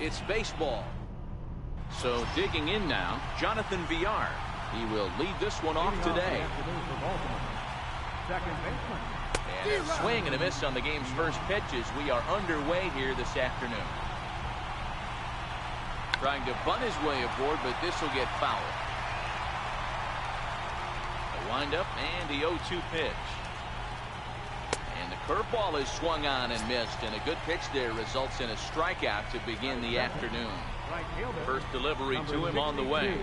It's baseball. So digging in now, Jonathan Villar. He will lead this one off today. And a swing and a miss on the game's first pitch as we are underway here this afternoon. Trying to bunt his way aboard, but this will get fouled. The windup and the 0-2 pitch. And the curveball is swung on and missed, and a good pitch there results in a strikeout to begin the afternoon. First delivery to him on the way.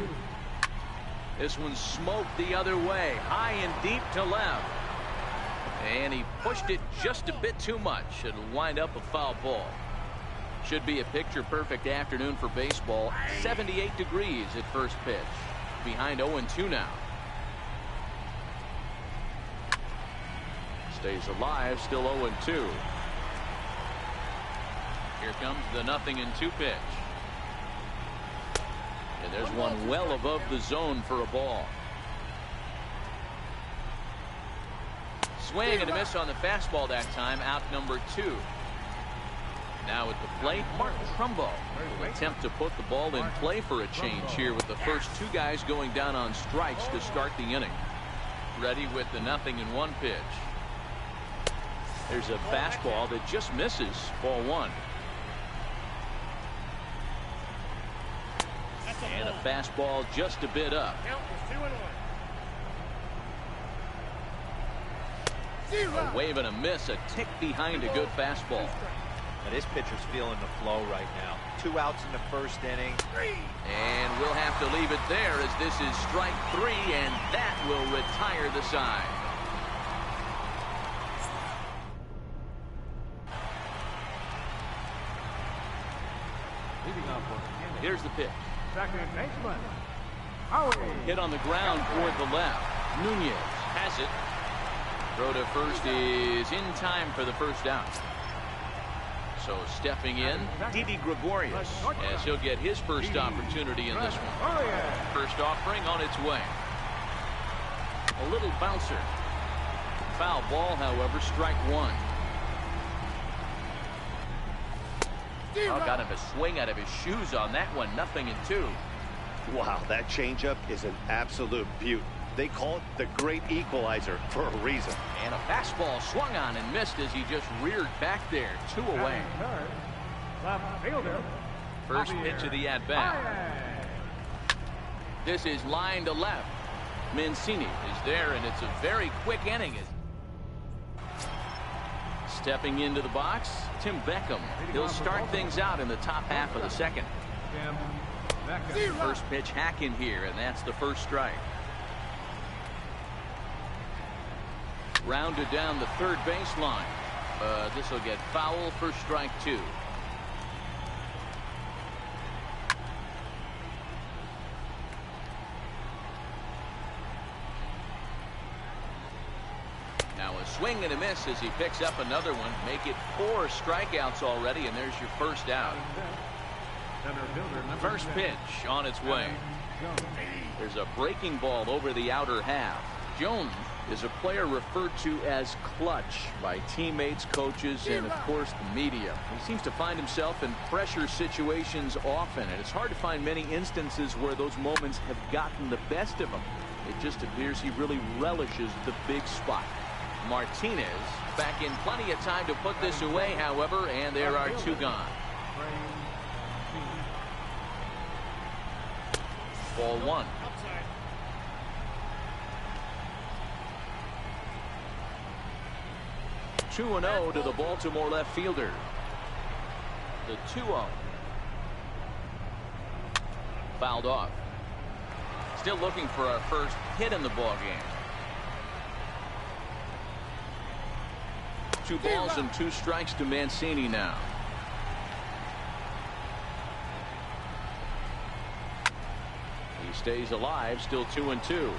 This one smoked the other way, high and deep to left. And he pushed it just a bit too much. It'll wind up a foul ball. Should be a picture-perfect afternoon for baseball. 78 degrees at first pitch. Behind 0-2 now. Stays alive, still 0-2. Here comes the 0-2 pitch. And there's one well above the zone for a ball. Swing and a miss on the fastball that time. Out number 2. Now at the plate, Mark Trumbo will attempt to put the ball in play for a change here with the first 2 guys going down on strikes to start the inning. Ready with the 0-1 pitch. There's a fastball that just misses. Ball 1. And a fastball just a bit up. A wave and a miss, a tick behind a good fastball. Now this pitcher's feeling the flow right now. 2 outs in the first inning. And we'll have to leave it there as this is strike 3, and that will retire the side. Here's the pitch. Hit on the ground toward the left. Nunez has it. Throw to first is in time for the first out. So stepping in, Didi Gregorius, as he'll get his first opportunity in this one. First offering on its way. A little bouncer. Foul ball, however, strike 1. Oh, got him a swing out of his shoes on that one. 0-2. Wow, that changeup is an absolute beaut. They call it the great equalizer for a reason. And a fastball swung on and missed as he just reared back there. 2 away. First pitch of the at-bat. This is line to left. Mancini is there, and it's a very quick inning. Stepping into the box, Tim Beckham. He'll start things out in the top half of the second. First pitch hack in here, and that's the first strike. Rounded down the third baseline. This will get foul for strike 2. Now a swing and a miss as he picks up another one. Make it 4 strikeouts already, and there's your first out. First pitch on its way. There's a breaking ball over the outer half. Jones is a player referred to as clutch by teammates, coaches, and of course the media. He seems to find himself in pressure situations often, and it's hard to find many instances where those moments have gotten the best of him. It just appears he really relishes the big spot. Martinez back in plenty of time to put this away, however, and there are 2 gone. Ball 1. 2-0 to the Baltimore left fielder. The 2-0. Fouled off. Still looking for our first hit in the ball game. 2 balls and 2 strikes to Mancini now. He stays alive, still 2-2.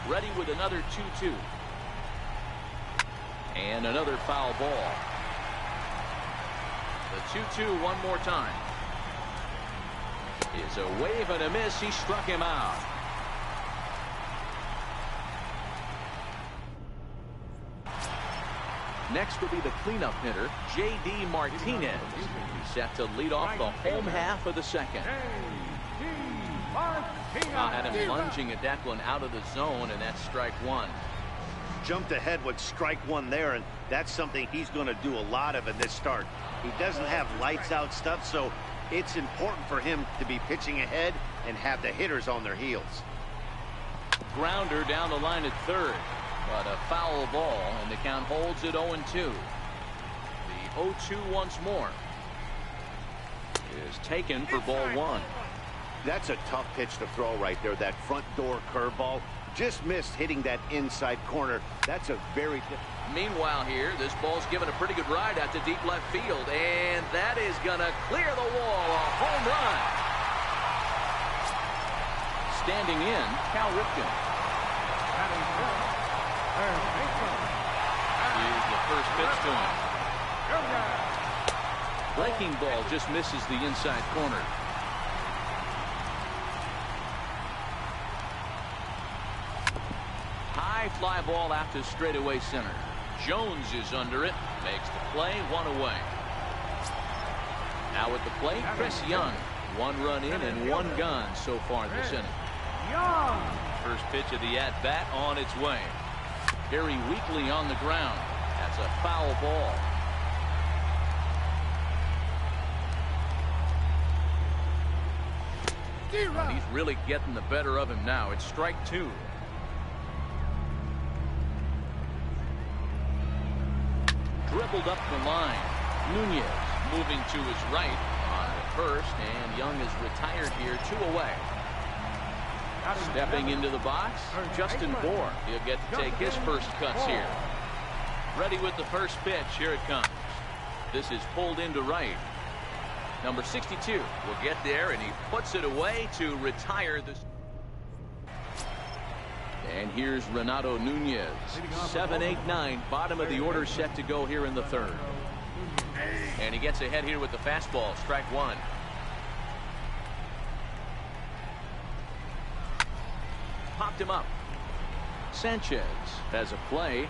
Ready with another 2-2. And another foul ball. The 2-2 one more time. Is a wave and a miss. He struck him out. Next will be the cleanup hitter, J.D. Martinez. He's set to lead off the home half of the second. Had him lunging at that one out of the zone, and that's strike one. Jumped ahead with strike one there, and that's something he's going to do a lot of in this start. He doesn't have lights out stuff, so it's important for him to be pitching ahead and have the hitters on their heels. Grounder down the line at third, but a foul ball, and the count holds at 0-2. The 0-2 once more is taken for ball one. That's a tough pitch to throw right there. That front door curveball just missed hitting that inside corner. That's a very Meanwhile here, this ball's given a pretty good ride out to deep left field, and that is going to clear the wall. A home run. Standing in, Cal Ripken. Here's the first pitch to him. Breaking ball just misses the inside corner. High fly ball out to straightaway center. Jones is under it, makes the play, one away. Now at the plate, Chris Young. One run in and one gone so far this inning. First pitch of the at-bat on its way. Very weakly on the ground. That's a foul ball. And he's really getting the better of him now. It's strike two. Dribbled up the line. Nunez moving to his right on the first, and Young is retired here, 2 away. Stepping into the box, Justin Bour. He'll get to take his first cuts here. Ready with the first pitch. Here it comes. This is pulled into right. Number 62 will get there, and he puts it away to retire this. And here's Renato Nunez. 7, 8, 9. Bottom of the order set to go here in the third. And he gets ahead here with the fastball. Strike one. Popped him up. Sanchez has a play.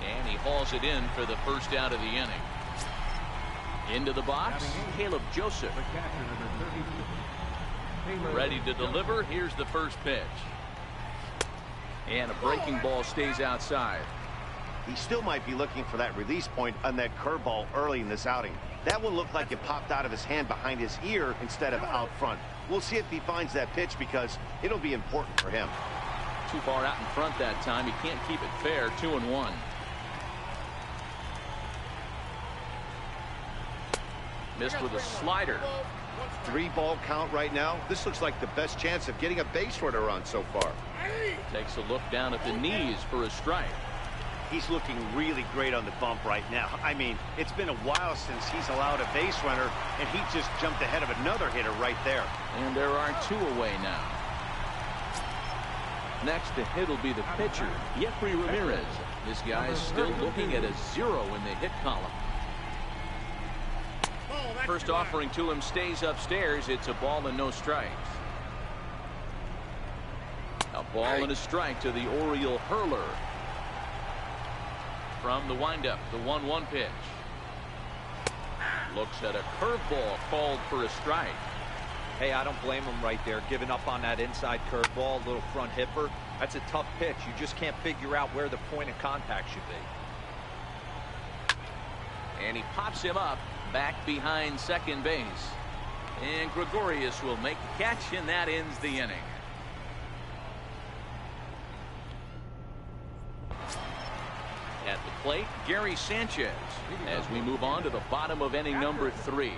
And he hauls it in for the first out of the inning. Into the box, Caleb Joseph. Ready to deliver. Here's the first pitch. And a breaking ball stays outside. He still might be looking for that release point on that curveball early in this outing. That one looked like it popped out of his hand behind his ear instead of out front. We'll see if he finds that pitch because it'll be important for him. Too far out in front that time. He can't keep it fair. 2-1. Missed with a slider. 3-ball count right now. This looks like the best chance of getting a base runner on so far. Takes a look down at the knees for a strike. He's looking really great on the bump right now. I mean, it's been a while since he's allowed a base runner, and he just jumped ahead of another hitter right there. And there are 2 away now. Next to hit will be the pitcher, Jeffrey Ramirez. This guy's still looking at a 0 in the hit column. First offering to him stays upstairs. It's a ball and no strikes. A ball and a strike to the Oriole hurler. From the windup, the 1-1 pitch. Looks at a curveball called for a strike. Hey, I don't blame him right there, giving up on that inside curveball, little front hipper. That's a tough pitch. You just can't figure out where the point of contact should be. And he pops him up back behind second base. And Gregorius will make the catch, and that ends the inning. At the plate, Gary Sanchez, as we move on to the bottom of inning number 3.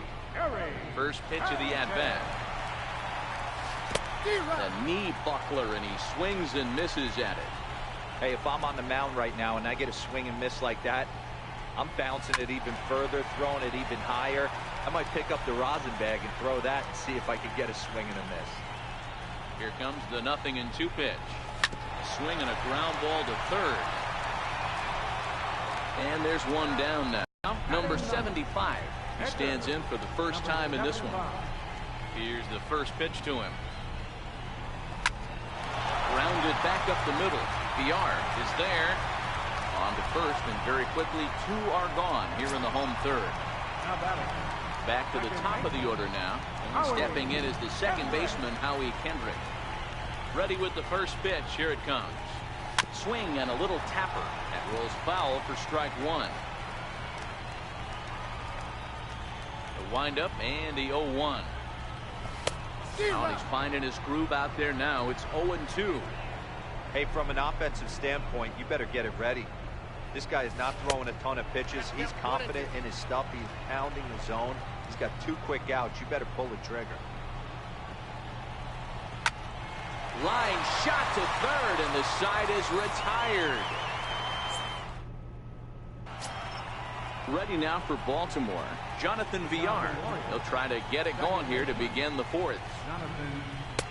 First pitch of the at-bat. A knee buckler, and he swings and misses at it. Hey, if I'm on the mound right now and I get a swing and miss like that, I'm bouncing it even further, throwing it even higher. I might pick up the rosin bag and throw that and see if I can get a swing and a miss. Here comes the 0-2 pitch. A swing and a ground ball to third. And there's one down now. Number 75. He stands in for the first time in this one. Here's the first pitch to him. Grounded back up the middle. Villar is there. On to first, and very quickly 2 are gone here in the home third. Back to the top of the order now. And stepping in is the second baseman, Howie Kendrick. Ready with the first pitch. Here it comes. Swing and a little tapper. That rolls foul for strike 1. The windup and the 0-1. Now he's finding his groove out there now. It's 0-2. Hey, from an offensive standpoint, you better get it ready. This guy is not throwing a ton of pitches. He's confident in his stuff. He's pounding the zone. He's got 2 quick outs. You better pull the trigger. Line shot to third, and the side is retired. Ready now for Baltimore, Jonathan Villar. He'll try to get it going here to begin the 4th.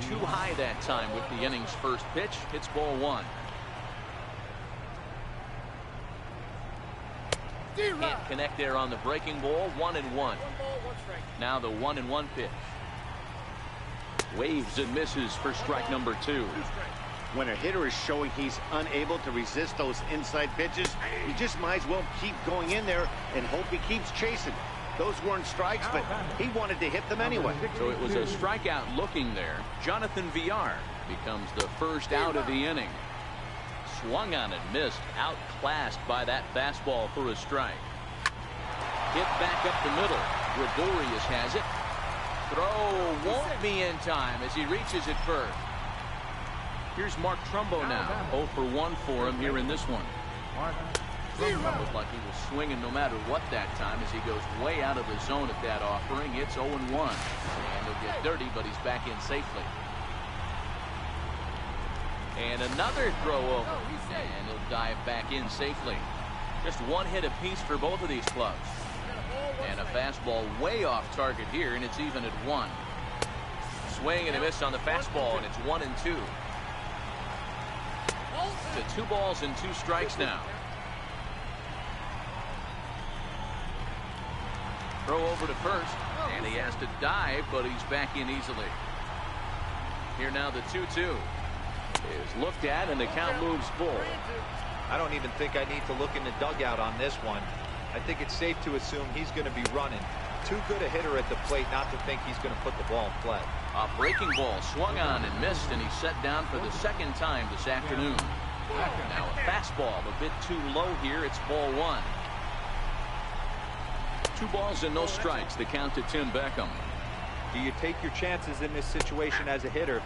Too high that time with the inning's first pitch. It's ball 1. Can't connect there on the breaking ball. 1-1. Now the 1-1 pitch. Waves and misses for strike number 2. When a hitter is showing he's unable to resist those inside pitches, you just might as well keep going in there and hope he keeps chasing. Those weren't strikes, but he wanted to hit them anyway. So it was a strikeout looking there. Jonathan Villar becomes the first out of the inning. Swung on and missed. Outclassed by that fastball for a strike. Hit back up the middle. Gregorius has it. Throw won't be in time as he reaches it first. Here's Mark Trumbo now. 0 for 1 for him here in this one. Looked like he was swinging no matter what that time as he goes way out of the zone at that offering. It's 0-1. And he'll get dirty, but he's back in safely. And another throw over. And he'll dive back in safely. Just 1 hit apiece for both of these clubs. And a fastball way off target here, and it's even at 1. Swing and a miss on the fastball, and it's 1-2. To 2 balls and 2 strikes now. Throw over to first, and he has to dive, but he's back in easily. Here now the 2-2 is looked at, and the count moves full. I don't even think I need to look in the dugout on this one. I think it's safe to assume he's going to be running. Too good a hitter at the plate not to think he's going to put the ball in play. A breaking ball swung on and missed, and he's set down for the second time this afternoon. Now a fastball a bit too low here. It's ball 1. 2 balls and no strikes. The count to Tim Beckham. Do you take your chances in this situation as a hitter,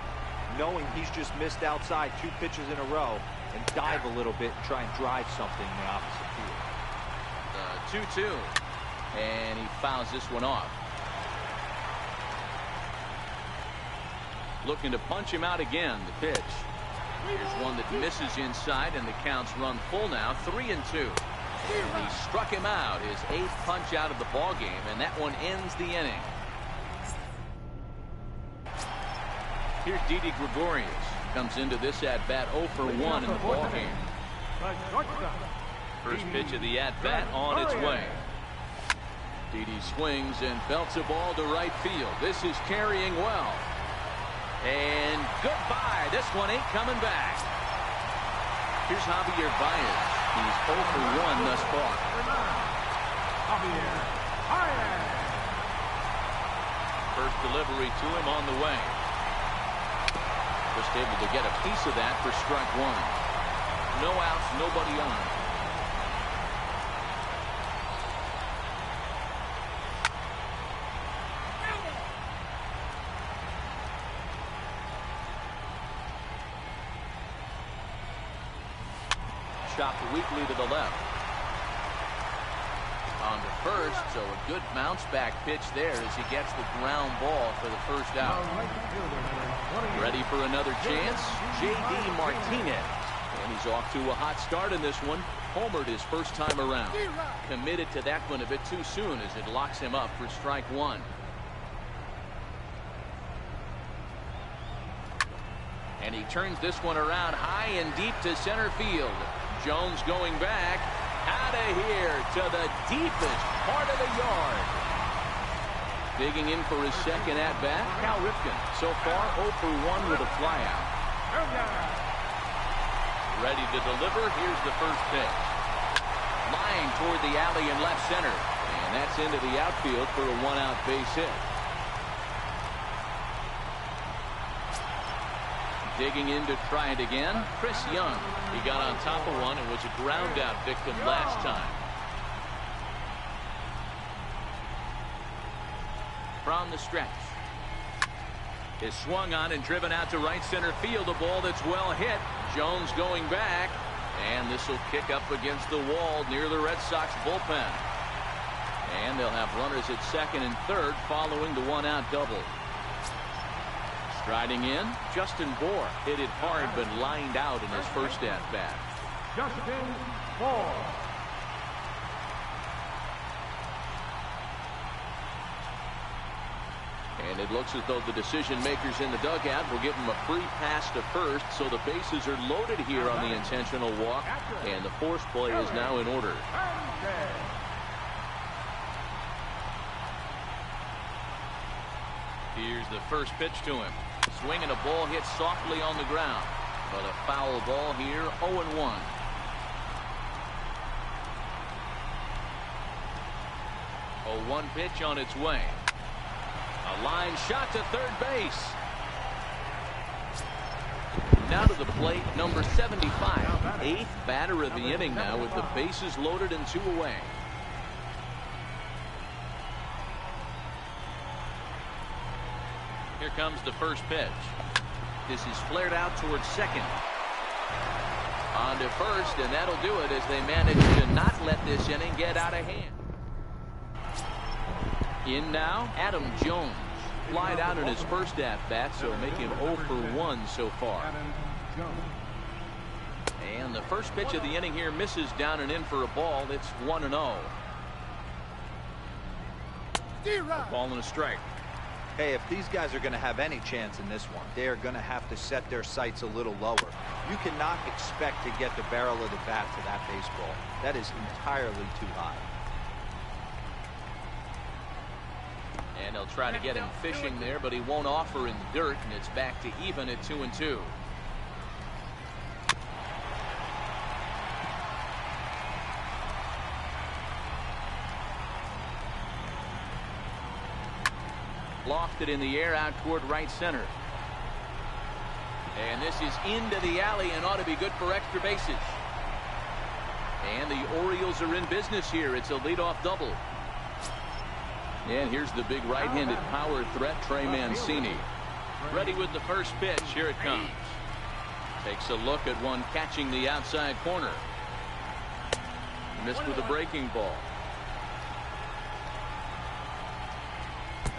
knowing he's just missed outside 2 pitches in a row, and dive a little bit and try and drive something in the opposite field? 2-2, and he fouls this one off. Looking to punch him out again. The pitch. Here's one that misses inside, and the count's run full now. 3-2. And he struck him out, his 8th punch out of the ball game, and that one ends the inning. Here's Didi Gregorius. Comes into this at-bat 0 for 1 in the ball game. First pitch of the at-bat on its way. Didi swings and belts a ball to right field. This is carrying well. And goodbye. This one ain't coming back. Here's Javier Baez. He's 0 for 1 thus far. First delivery to him on the way. Just able to get a piece of that for strike 1. No outs, nobody on. Chopped weakly to the left. On to first, so a good bounce back pitch there as he gets the ground ball for the first out. Ready for another chance? J.D. Martinez. And he's off to a hot start in this one. Homered his first time around. Committed to that one a bit too soon as it locks him up for strike 1. And he turns this one around high and deep to center field. Jones going back. Out of here to the deepest part of the yard. Digging in for his second at-bat, Cal Ripken. So far 0 for 1 with a flyout. Ready to deliver. Here's the first pitch. Line toward the alley in left center. And that's into the outfield for a one-out base hit. Digging in to try it again, Chris Young. He got on top of one and was a ground-out victim last time. From the stretch. Is swung on and driven out to right center field. A ball that's well hit. Jones going back. And this will kick up against the wall near the Red Sox bullpen. And they'll have runners at second and third following the one-out double. Striding in, Justin Bour hit it hard but lined out in his first at-bat. Justin Bour. And it looks as though the decision makers in the dugout will give him a free pass to first, so the bases are loaded here on the intentional walk, and the force play is now in order. Here's the first pitch to him. Swinging a ball hit softly on the ground, but a foul ball here, 0-1. A 1 pitch on its way. A line shot to third base. Now to the plate, number 75. Eighth batter of the inning now with the bases loaded and 2 away. Here comes the first pitch. This is flared out towards second. On to first, and that'll do it as they manage to not let this inning get out of hand. In now, Adam Jones. Flied out in his first at-bat, so making 0 for 1 so far. And the first pitch of the inning here misses down and in for a ball. It's 1-0. Ball and a strike. Hey, if these guys are going to have any chance in this one, they are going to have to set their sights a little lower. You cannot expect to get the barrel of the bat to that baseball. That is entirely too high. And they'll try to get him fishing there, but he won't offer in the dirt, and it's back to even at 2-2. Lofted in the air out toward right center. And this is into the alley and ought to be good for extra bases. And the Orioles are in business here. It's a leadoff double. And here's the big right-handed power threat, Trey Mancini. Ready with the first pitch. Here it comes. Takes a look at one catching the outside corner. Missed with a breaking ball.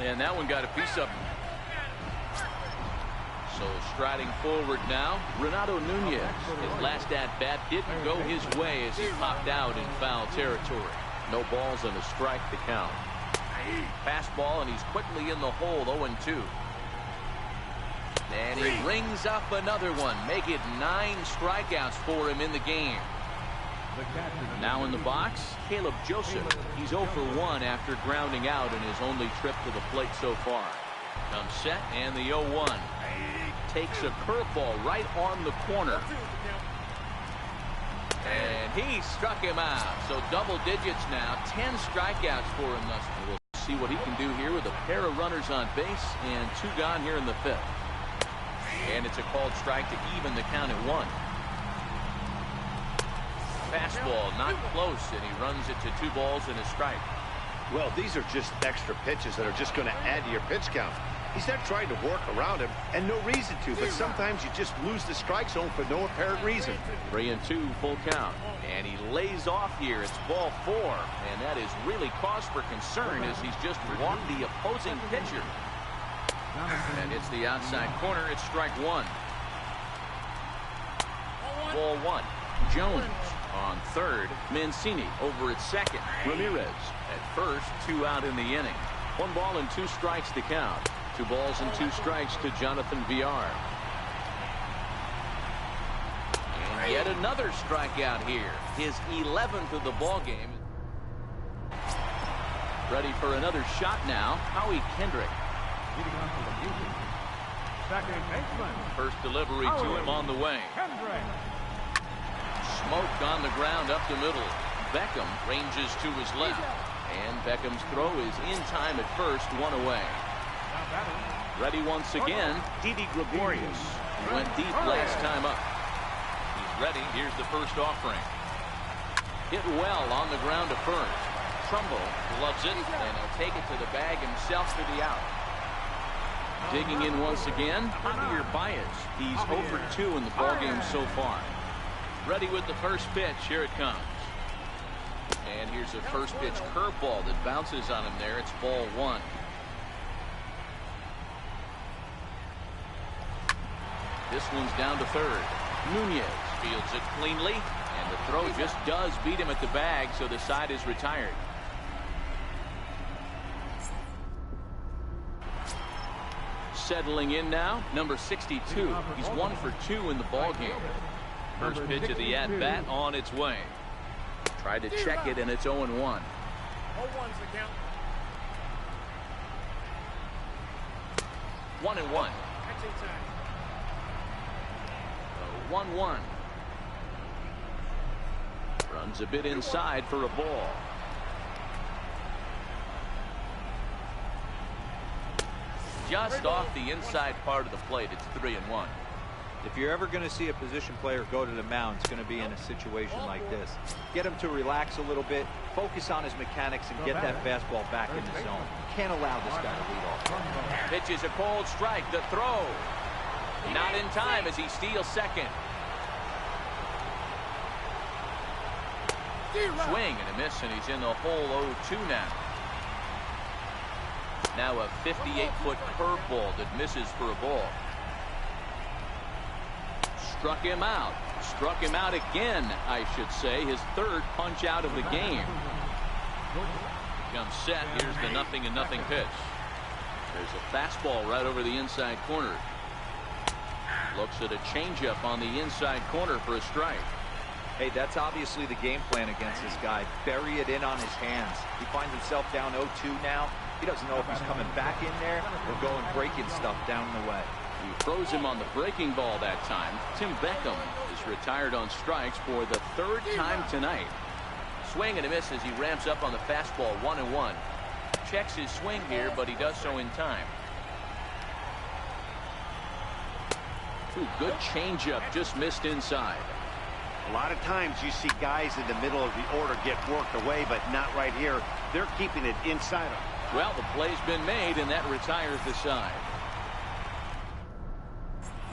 And that one got a piece of him. So striding forward now, Renato Nunez. His last at-bat didn't go his way as he popped out in foul territory. No balls and a strike to count. Fastball, and he's quickly in the hole, 0-2. And he rings up another one. Make it 9 strikeouts for him in the game. Now in the box, Caleb Joseph. He's 0 for 1 after grounding out in his only trip to the plate so far. Comes set, and the 0-1. Takes a curveball right on the corner. And he struck him out. So double digits now. 10 strikeouts for him thus far. We'll see what he can do here with a pair of runners on base and 2 gone here in the 5th. And it's a called strike to even the count at 1. Fastball not close, and he runs it to 2 balls and a strike. Well, these are just extra pitches that are just going to add to your pitch count. He's not trying to work around him, and no reason to, but sometimes you just lose the strike zone for no apparent reason. 3-2 full count, and he lays off here. It's ball 4, and that is really cause for concern as he's just walked the opposing pitcher. And it's the outside corner. It's strike 1. Ball 1. Jones on third. Mancini over at second. Ramirez at first. 2 out in the inning. 1 ball and 2 strikes to count. 2 balls and 2 strikes to Jonathan Villar. And yet another strikeout here. His 11th of the ball game. Ready for another shot now. Howie Kendrick. First delivery to him on the way. Smoke on the ground up the middle. Beckham ranges to his left. And Beckham's throw is in time at first, 1 away. Ready once again, Didi Gregorius. He went deep last time up. He's ready. Here's the first offering. Hit well on the ground to first. Trumbull loves it, and he'll take it to the bag himself for the out. Digging in once again, Javier Baez. He's 0 for 2 in the ballgame so far. Ready with the first pitch. Here it comes. And here's a first pitch curveball that bounces on him there. It's ball 1. This one's down to third. Nunez fields it cleanly, and the throw just does beat him at the bag, so the side is retired. Settling in now, number 62. He's 1 for 2 in the ballgame. First pitch of the at-bat on its way. Tried to check it, and it's 0-1. 0-1's the count. 1-1. 1-1. Runs a bit inside for a ball. Just off the inside part of the plate. It's 3-1. If you're ever going to see a position player go to the mound, it's going to be in a situation like this. Get him to relax a little bit, focus on his mechanics, and get that fastball back in the zone. You can't allow this guy to lead off. Pitches a cold strike. The throw. Not in time as he steals second. Swing and a miss, and he's in the hole 0-2 now. Now a 58-foot curveball that misses for a ball. Struck him out. Struck him out again, I should say. His third punch out of the game. Comes set. Here's the 0-0 pitch. There's a fastball right over the inside corner. Looks at a changeup on the inside corner for a strike. Hey, that's obviously the game plan against this guy. Bury it in on his hands. He finds himself down 0-2 now. He doesn't know if he's coming back in there or going breaking stuff down the way. He throws him on the breaking ball that time. Tim Beckham is retired on strikes for the 3rd time tonight. Swing and a miss as he ramps up on the fastball. 1-1. Checks his swing here, but he does so in time. Ooh, good changeup, just missed inside. A lot of times you see guys in the middle of the order get worked away, but not right here. They're keeping it inside them. Well, the play's been made, and that retires the side.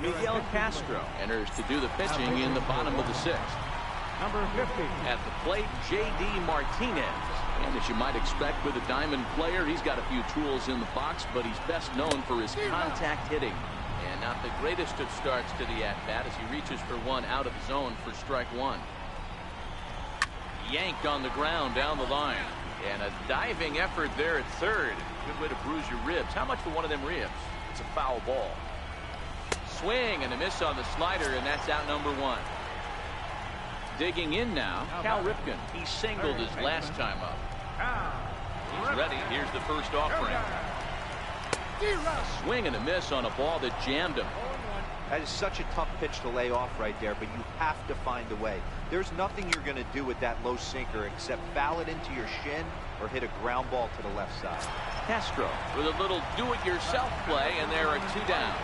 Miguel Castro enters to do the pitching in the bottom of the 6th. Number 50. At the plate, J.D. Martinez. And as you might expect with a diamond player, he's got a few tools in the box, but he's best known for his contact hitting. And not the greatest of starts to the at-bat as he reaches for one out of the zone for strike 1. Yanked on the ground down the line. And a diving effort there at third. Good way to bruise your ribs. How much for one of them ribs? It's a foul ball. Swing and a miss on the slider, and that's out number 1. Digging in now, Cal Ripken. He singled his last time up. He's ready. Here's the first offering. A swing and a miss on a ball that jammed him. That is such a tough pitch to lay off right there, but you have to find a way. There's nothing you're going to do with that low sinker except foul it into your shin or hit a ground ball to the left side. Castro with a little do-it-yourself play, and there are 2 down.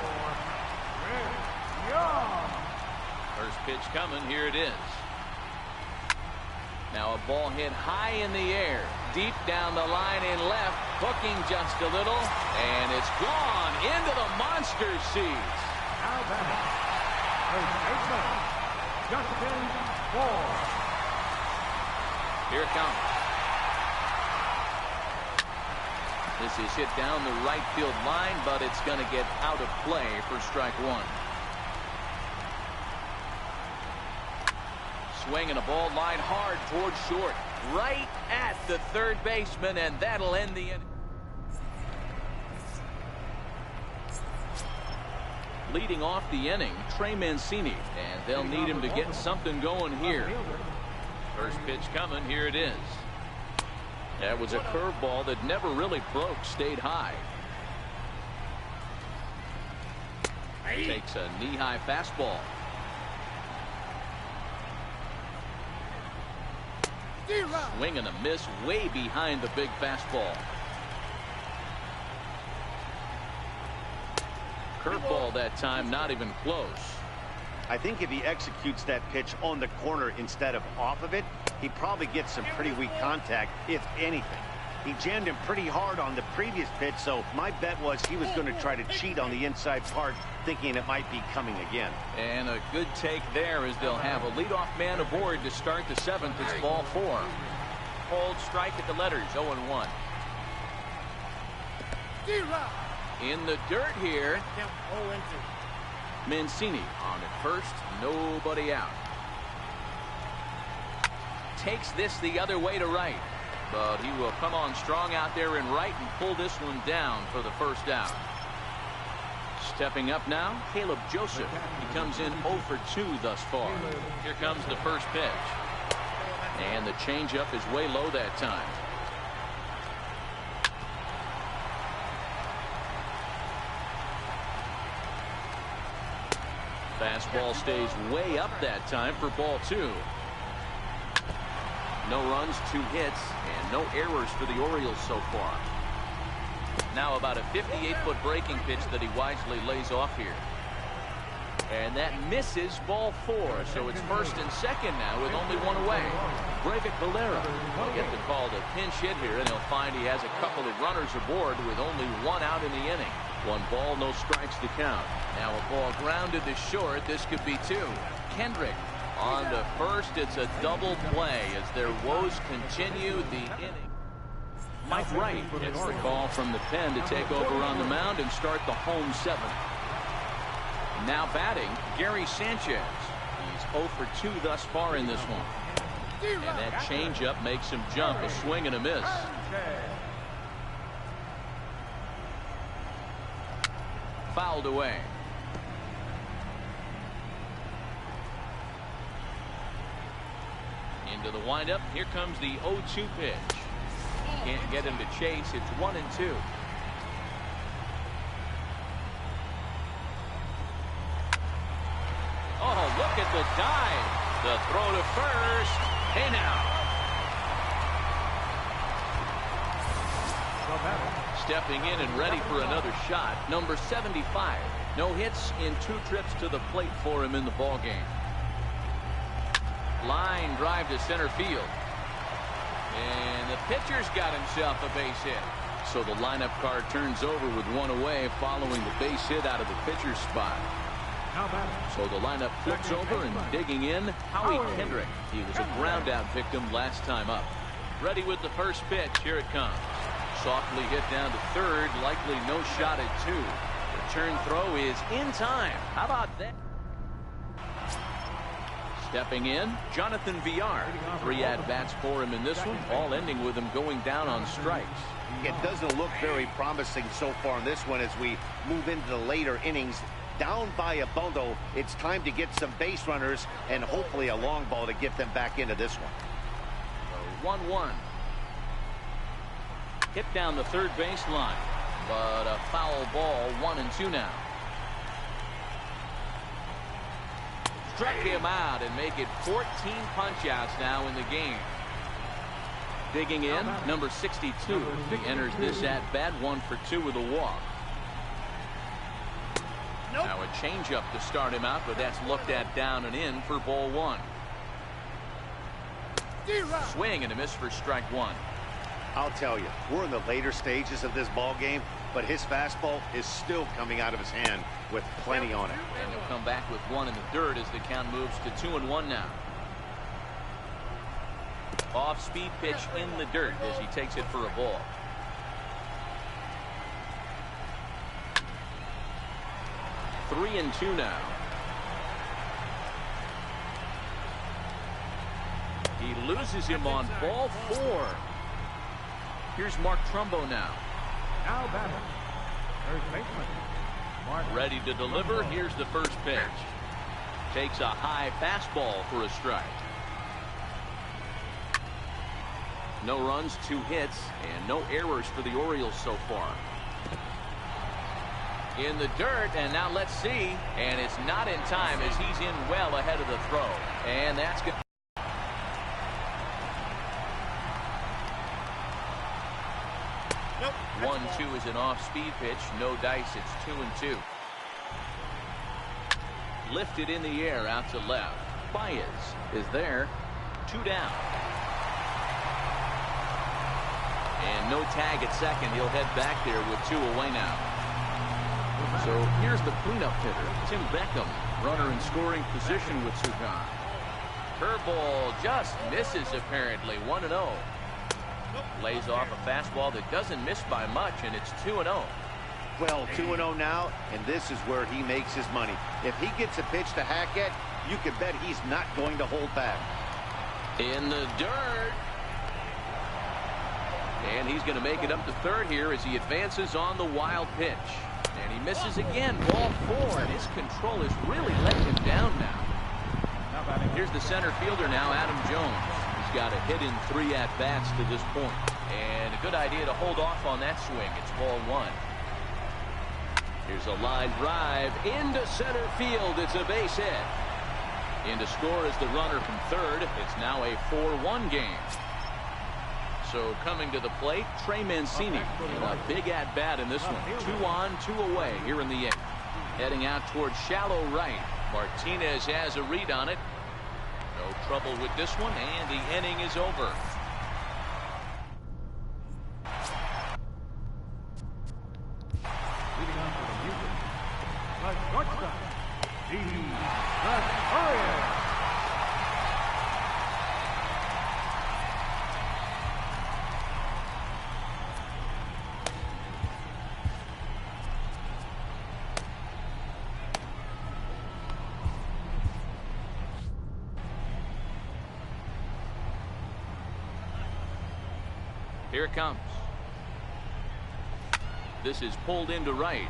First pitch coming. Here it is. Now a ball hit high in the air, deep down the line in left, hooking just a little, and it's gone into the monster seats. Now batting. Justin Farr. Here it comes. This is hit down the right field line, but it's going to get out of play for strike 1. Swing and a ball line hard towards short, right at the third baseman, and that'll end the inning. Leading off the inning, Trey Mancini, and they'll need him to get something going here. First pitch coming. Here it is. That was a curveball that never really broke, stayed high. Takes a knee-high fastball. Swing and a miss way behind the big fastball. Curveball that time, not even close. I think if he executes that pitch on the corner instead of off of it, he probably gets some pretty weak contact, if anything. He jammed him pretty hard on the previous pitch, so my bet was he was going to try to cheat on the inside part, thinking it might be coming again. And a good take there as they'll have a leadoff man aboard to start the seventh. It's ball 4. Hold strike at the letters, 0-1. In the dirt here. Mancini on at first, nobody out. Takes this the other way to right, but he will come on strong out there in right and pull this one down for the first out. Stepping up now, Caleb Joseph. He comes in 0 for 2 thus far. Here comes the first pitch. And the changeup is way low that time. Fastball stays way up that time for ball 2. No runs, 2 hits, and no errors for the Orioles so far. Now about a 58-foot breaking pitch that he wisely lays off here. And that misses ball 4, so it's first and second now with only 1 away. Breivik Valera will get the call to pinch hit here, and he'll find he has a couple of runners aboard with only 1 out in the inning. 1 ball, no strikes to count. Now a ball grounded to short. This could be 2. Kendrick on to first. It's a double play as their woes continue the inning. Mike Wright gets the call from the pen to take over on the mound and start the home 7th. Now batting, Gary Sanchez. He's 0 for 2 thus far in this one. And that changeup makes him jump. A swing and a miss. Fouled away. Into the windup. Here comes the 0-2 pitch. Can't get him to chase. It's 1-2. Oh, look at the dive. The throw to first. Hey now. Stepping in and ready for another shot. Number 75. No hits in 2 trips to the plate for him in the ballgame. Line drive to center field. And the pitcher's got himself a base hit. So the lineup card turns over with 1 away following the base hit out of the pitcher's spot. So the lineup flips over and digging in, Howie Kendrick. He was a ground out victim last time up. Ready with the first pitch. Here it comes. Softly hit down to third. Likely no shot at 2. The turn throw is in time. How about that? Stepping in, Jonathan Villar. 3 at-bats for him in this one, all ending with him going down on strikes. It doesn't look very promising so far in this one as we move into the later innings. Down by a bundle, it's time to get some base runners and hopefully a long ball to get them back into this one. 1-1. Hit down the third baseline, but a foul ball. 1-2 now. Struck him out and make it 14 punch-outs now in the game. Digging in, number 62. He enters this at-bat 1 for 2 with a walk. Now a changeup to start him out, but that's looked at down and in for ball 1. Swing and a miss for strike 1. I'll tell you, we're in the later stages of this ball game, but his fastball is still coming out of his hand with plenty on it. And he'll come back with 1 in the dirt as the count moves to 2-1 now. Off-speed pitch in the dirt as he takes it for a ball. Three and 2 now. He loses him on ball 4. Here's Mark Trumbo now. Now batting, first baseman, Mark. Ready to deliver. Here's the first pitch. Takes a high fastball for a strike. No runs, 2 hits, and no errors for the Orioles so far. In the dirt, and now let's see. And it's not in time as he's in well ahead of the throw. And that's good. 1-2 is an off-speed pitch. No dice. It's 2-2. Lifted in the air out to left. Baez is there. 2 down. And no tag at second. He'll head back there with 2 away now. So here's the cleanup hitter, Tim Beckham. Runner in scoring position with Sugan. Curveball just misses apparently. 1-0. Lays off a fastball that doesn't miss by much, and it's 2-0. Well, 2-0 now, and this is where he makes his money. If he gets a pitch to hack at, you can bet he's not going to hold back. In the dirt. And he's going to make it up to third here as he advances on the wild pitch. And he misses again. Ball 4, and his control is really letting him down now. Here's the center fielder now, Adam Jones. He's got a hit in 3 at-bats to this point. And a good idea to hold off on that swing. It's ball 1. Here's a line drive into center field. It's a base hit. In to score is the runner from third. It's now a 4-1 game. So coming to the plate, Trey Mancini. A big at-bat in this one. 2 on, 2 away here in the 8th. Heading out towards shallow right. Martinez has a read on it. No trouble with this one, and the inning is over. Leading on for the music, the shortstop, the Warriors. Here it comes. This is pulled into right.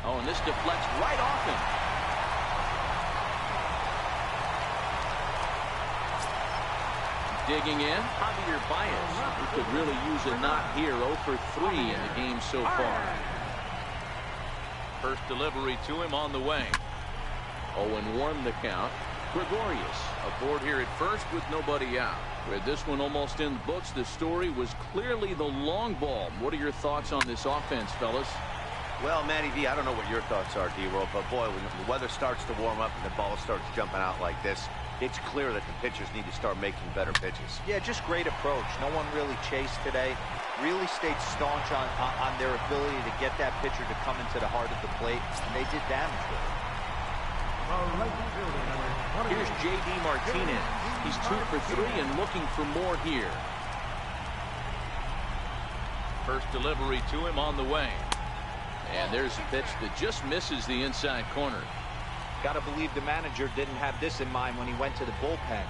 Oh, and this deflects right off him. Digging in, Javier Baez, who could really use a knock here. 0 for 3 in the game so far. First delivery to him on the way. 0-1 the count. Gregorius aboard here at first with nobody out. With this one almost in the books, the story was clearly the long ball. What are your thoughts on this offense, fellas? Well, Matty V, I don't know what your thoughts are, D-Roll, but boy, when the weather starts to warm up and the ball starts jumping out like this, it's clear that the pitchers need to start making better pitches. Yeah, just great approach. No one really chased today. Really stayed staunch on their ability to get that pitcher to come into the heart of the plate, and they did damage with it. Here's J.D. Martinez. He's 2 for 3 and looking for more here. First delivery to him on the way. And there's a pitch that just misses the inside corner. Got to believe the manager didn't have this in mind when he went to the bullpen.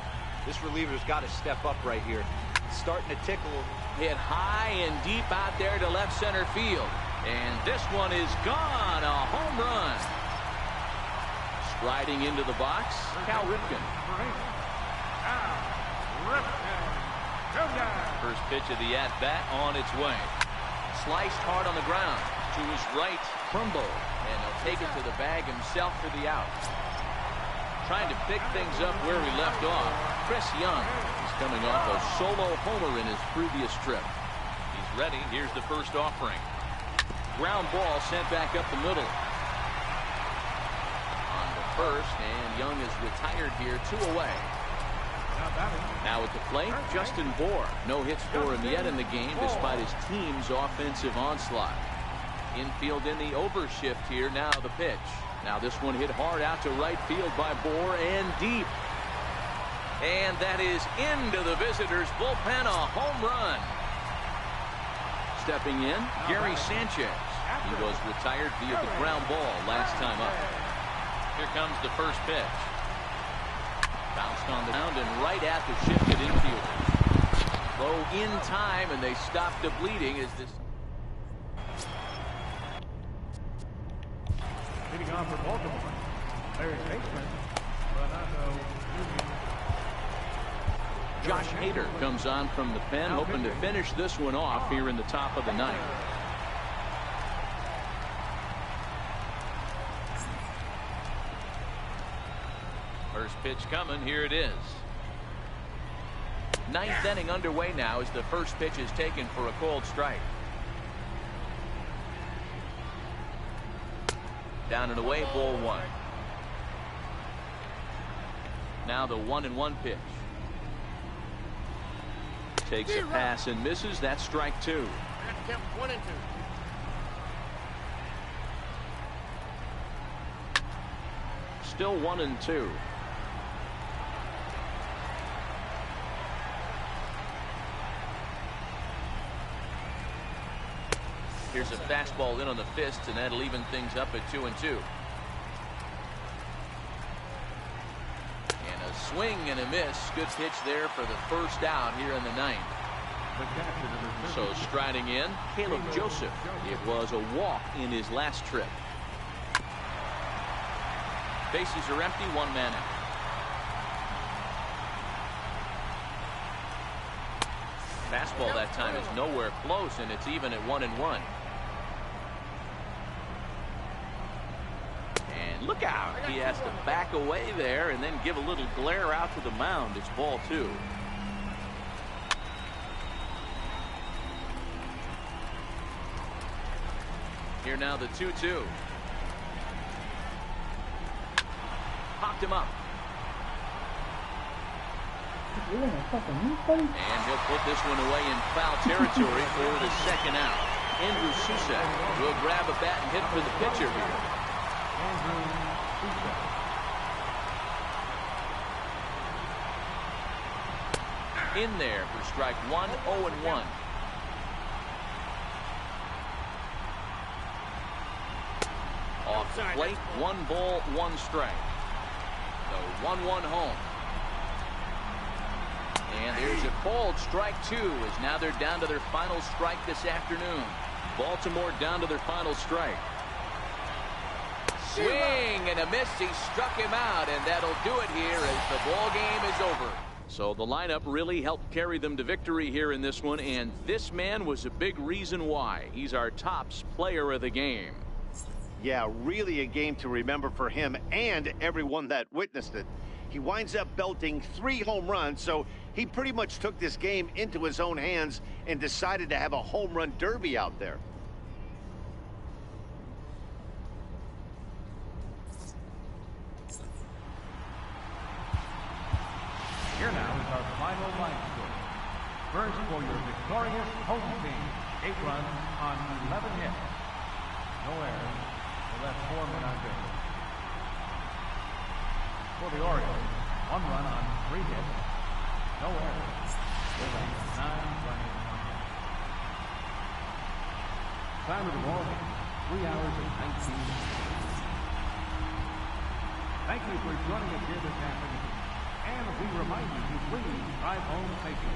This reliever's got to step up right here. It's starting to tickle. Hit high and deep out there to left center field. And this one is gone. A home run. Striding into the box, Cal Ripken. First pitch of the at-bat on its way. Sliced hard on the ground. To his right, Crumbo. And he'll take it to the bag himself for the out. Trying to pick things up where he left off. Chris Young is coming off a solo homer in his previous trip. He's ready. Here's the first offering. Ground ball sent back up the middle. On the first, and Young is retired here, 2 away. Now at the plate, Justin Bohr. No hits for him yet in the game despite his team's offensive onslaught. Infield in the overshift here. Now the pitch. Now this one hit hard out to right field by Bohr and deep. And that is into the visitors' bullpen. A home run. Stepping in, Gary Sanchez. He was retired via the ground ball last time up. Here comes the first pitch. Bounced on the ground and right at the shifted infielders. Low in time, and they stop the bleeding as this. Leading on for Baltimore, third baseman, Renato Jr. Josh Hader comes on from the pen, hoping to finish this one off here in the top of the 9th. First pitch coming. Here it is. 9th inning underway now as the first pitch is taken for a cold strike. Down and away, ball one. Now the 1-1 pitch. Takes a pass and misses. That's strike two. Count 1 and 2. Still 1-2. Here's a fastball in on the fist, and that'll even things up at 2-2. And a swing and a miss. Good pitch there for the first out here in the ninth. So striding in, Caleb Joseph. It was a walk in his last trip. Bases are empty, one man out. Fastball that time is nowhere close, and it's even at 1-1. And look out. He has to back away there and then give a little glare out to the mound. It's ball two. Here now the 2-2. Popped him up. And he'll put this one away in foul territory for the second out. Andrew Susak will grab a bat and hit for the pitcher here. In there for strike one, 0-1. Off the plate, 1 ball, 1 strike. The 1-1 home. And there's a called strike two, as now they're down to their final strike this afternoon. Baltimore down to their final strike. Swing and a miss. He struck him out, and that'll do it here as the ball game is over. So the lineup really helped carry them to victory here in this one, and this man was a big reason why. He's our tops player of the game. Yeah, really a game to remember for him and everyone that witnessed it. He winds up belting 3 home runs, so he pretty much took this game into his own hands and decided to have a home run derby out there. Here now is our final line score. First for your victorious home team. 8 runs on 11 hits. No errors. They left 4 men on base. For the Orioles, 1 run on 3 hits. No errors. They left 9 runners on base. Time of the ball, 3 hours and 19 minutes. Thank you for joining us here this afternoon. And we remind you to please drive home safely.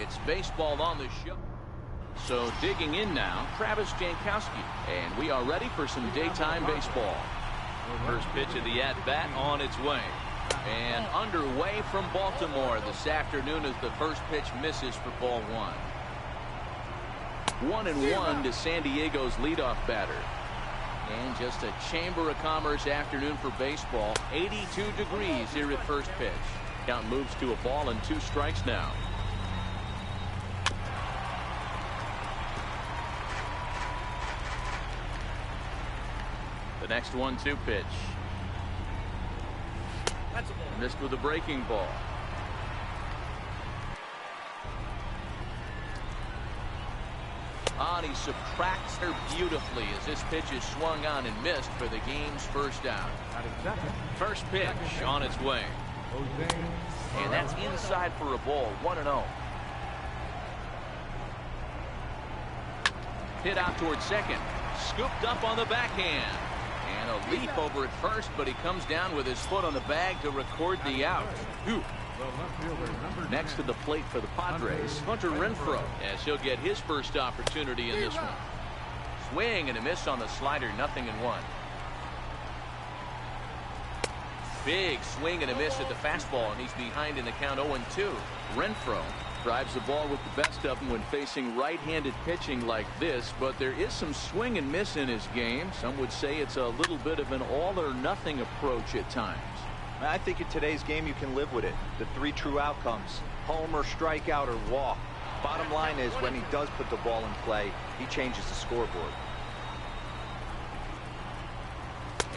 It's baseball on the show. So digging in now, Travis Jankowski. And we are ready for some daytime baseball. First pitch of the at-bat on its way. And underway from Baltimore this afternoon as the first pitch misses for ball one. 1-1 to San Diego's leadoff batter. And just a Chamber of Commerce afternoon for baseball. 82 degrees here at first pitch. Count moves to a ball and 2 strikes now. The next 1-2 pitch. That's a ball. Missed with a breaking ball. On, he subtracts her beautifully as this pitch is swung on and missed for the game's first out. First pitch on its way. And that's inside for a ball. 1-0. Hit out towards second. Scooped up on the backhand. And a leap over at first, but he comes down with his foot on the bag to record the out. Next to the plate for the Padres, Hunter Renfroe, as he'll get his first opportunity in this one. Swing and a miss on the slider, 0-1. Big swing and a miss at the fastball, and he's behind in the count 0-2. Renfroe drives the ball with the best of them when facing right-handed pitching like this, but there is some swing and miss in his game. Some would say it's a little bit of an all-or-nothing approach at times. I think in today's game you can live with it. The 3 true outcomes: homer, strikeout, or walk. Bottom line is, when he does put the ball in play, he changes the scoreboard.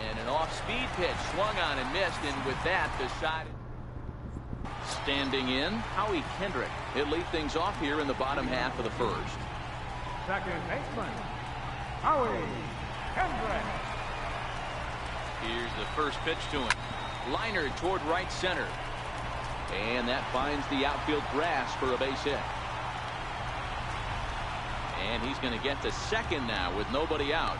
And an off-speed pitch swung on and missed, and with that decided. Standing in, Howie Kendrick. He'll lead things off here in the bottom half of the first. Second baseman, Howie Kendrick. Here's the first pitch to him. Liner toward right center. And that finds the outfield grass for a base hit. And he's going to get to second now with nobody out.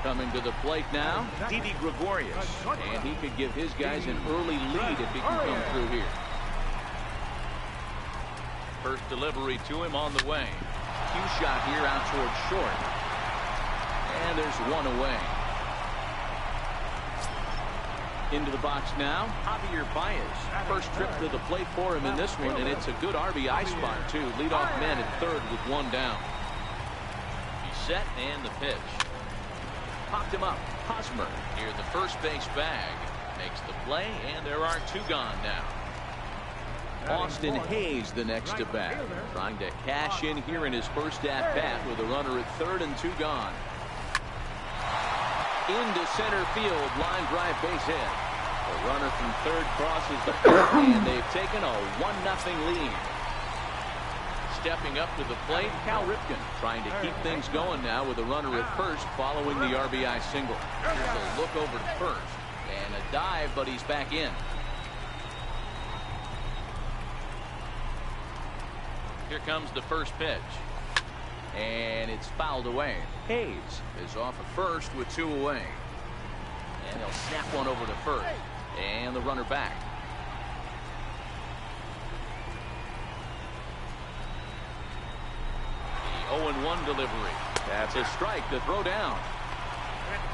Coming to the plate now, Didi Gregorius. And he could give his guys an early lead if he can come through here. First delivery to him on the way. Cue shot here out towards short. And there's one away. Into the box now, Javier Baez. First trip to the plate for him in this one, and it's a good RBI spot, too. Leadoff man at third with 1 down. He's set, and the pitch. Popped him up. Hosmer near the first base bag. Makes the play, and there are 2 gone now. Austin Hayes the next to bat. Trying to cash in here in his first at-bat with a runner at third and 2 gone. Into center field, line drive base hit. The runner from third crosses the plate, and they've taken a 1-0 lead. Stepping up to the plate, Cal Ripken trying to keep things going now with a runner at first following the RBI single. Here's a look over to first, and a dive, but he's back in. Here comes the first pitch. And it's fouled away. Hayes is off at first with 2 away. And he'll snap one over to first. And the runner back. The 0-1 delivery. That's a strike to throw down.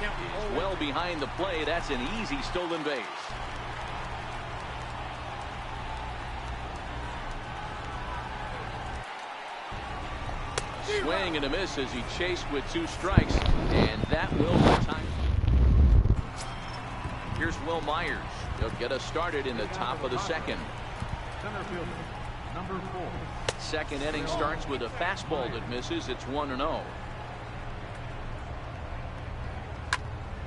He's well behind the play. That's an easy stolen base. Swing and a miss as he chased with 2 strikes, and that will retire. Here's Will Myers. He'll get us started in the top of the second. Center fielder, number 4. Second inning starts with a fastball that misses. It's 1-0.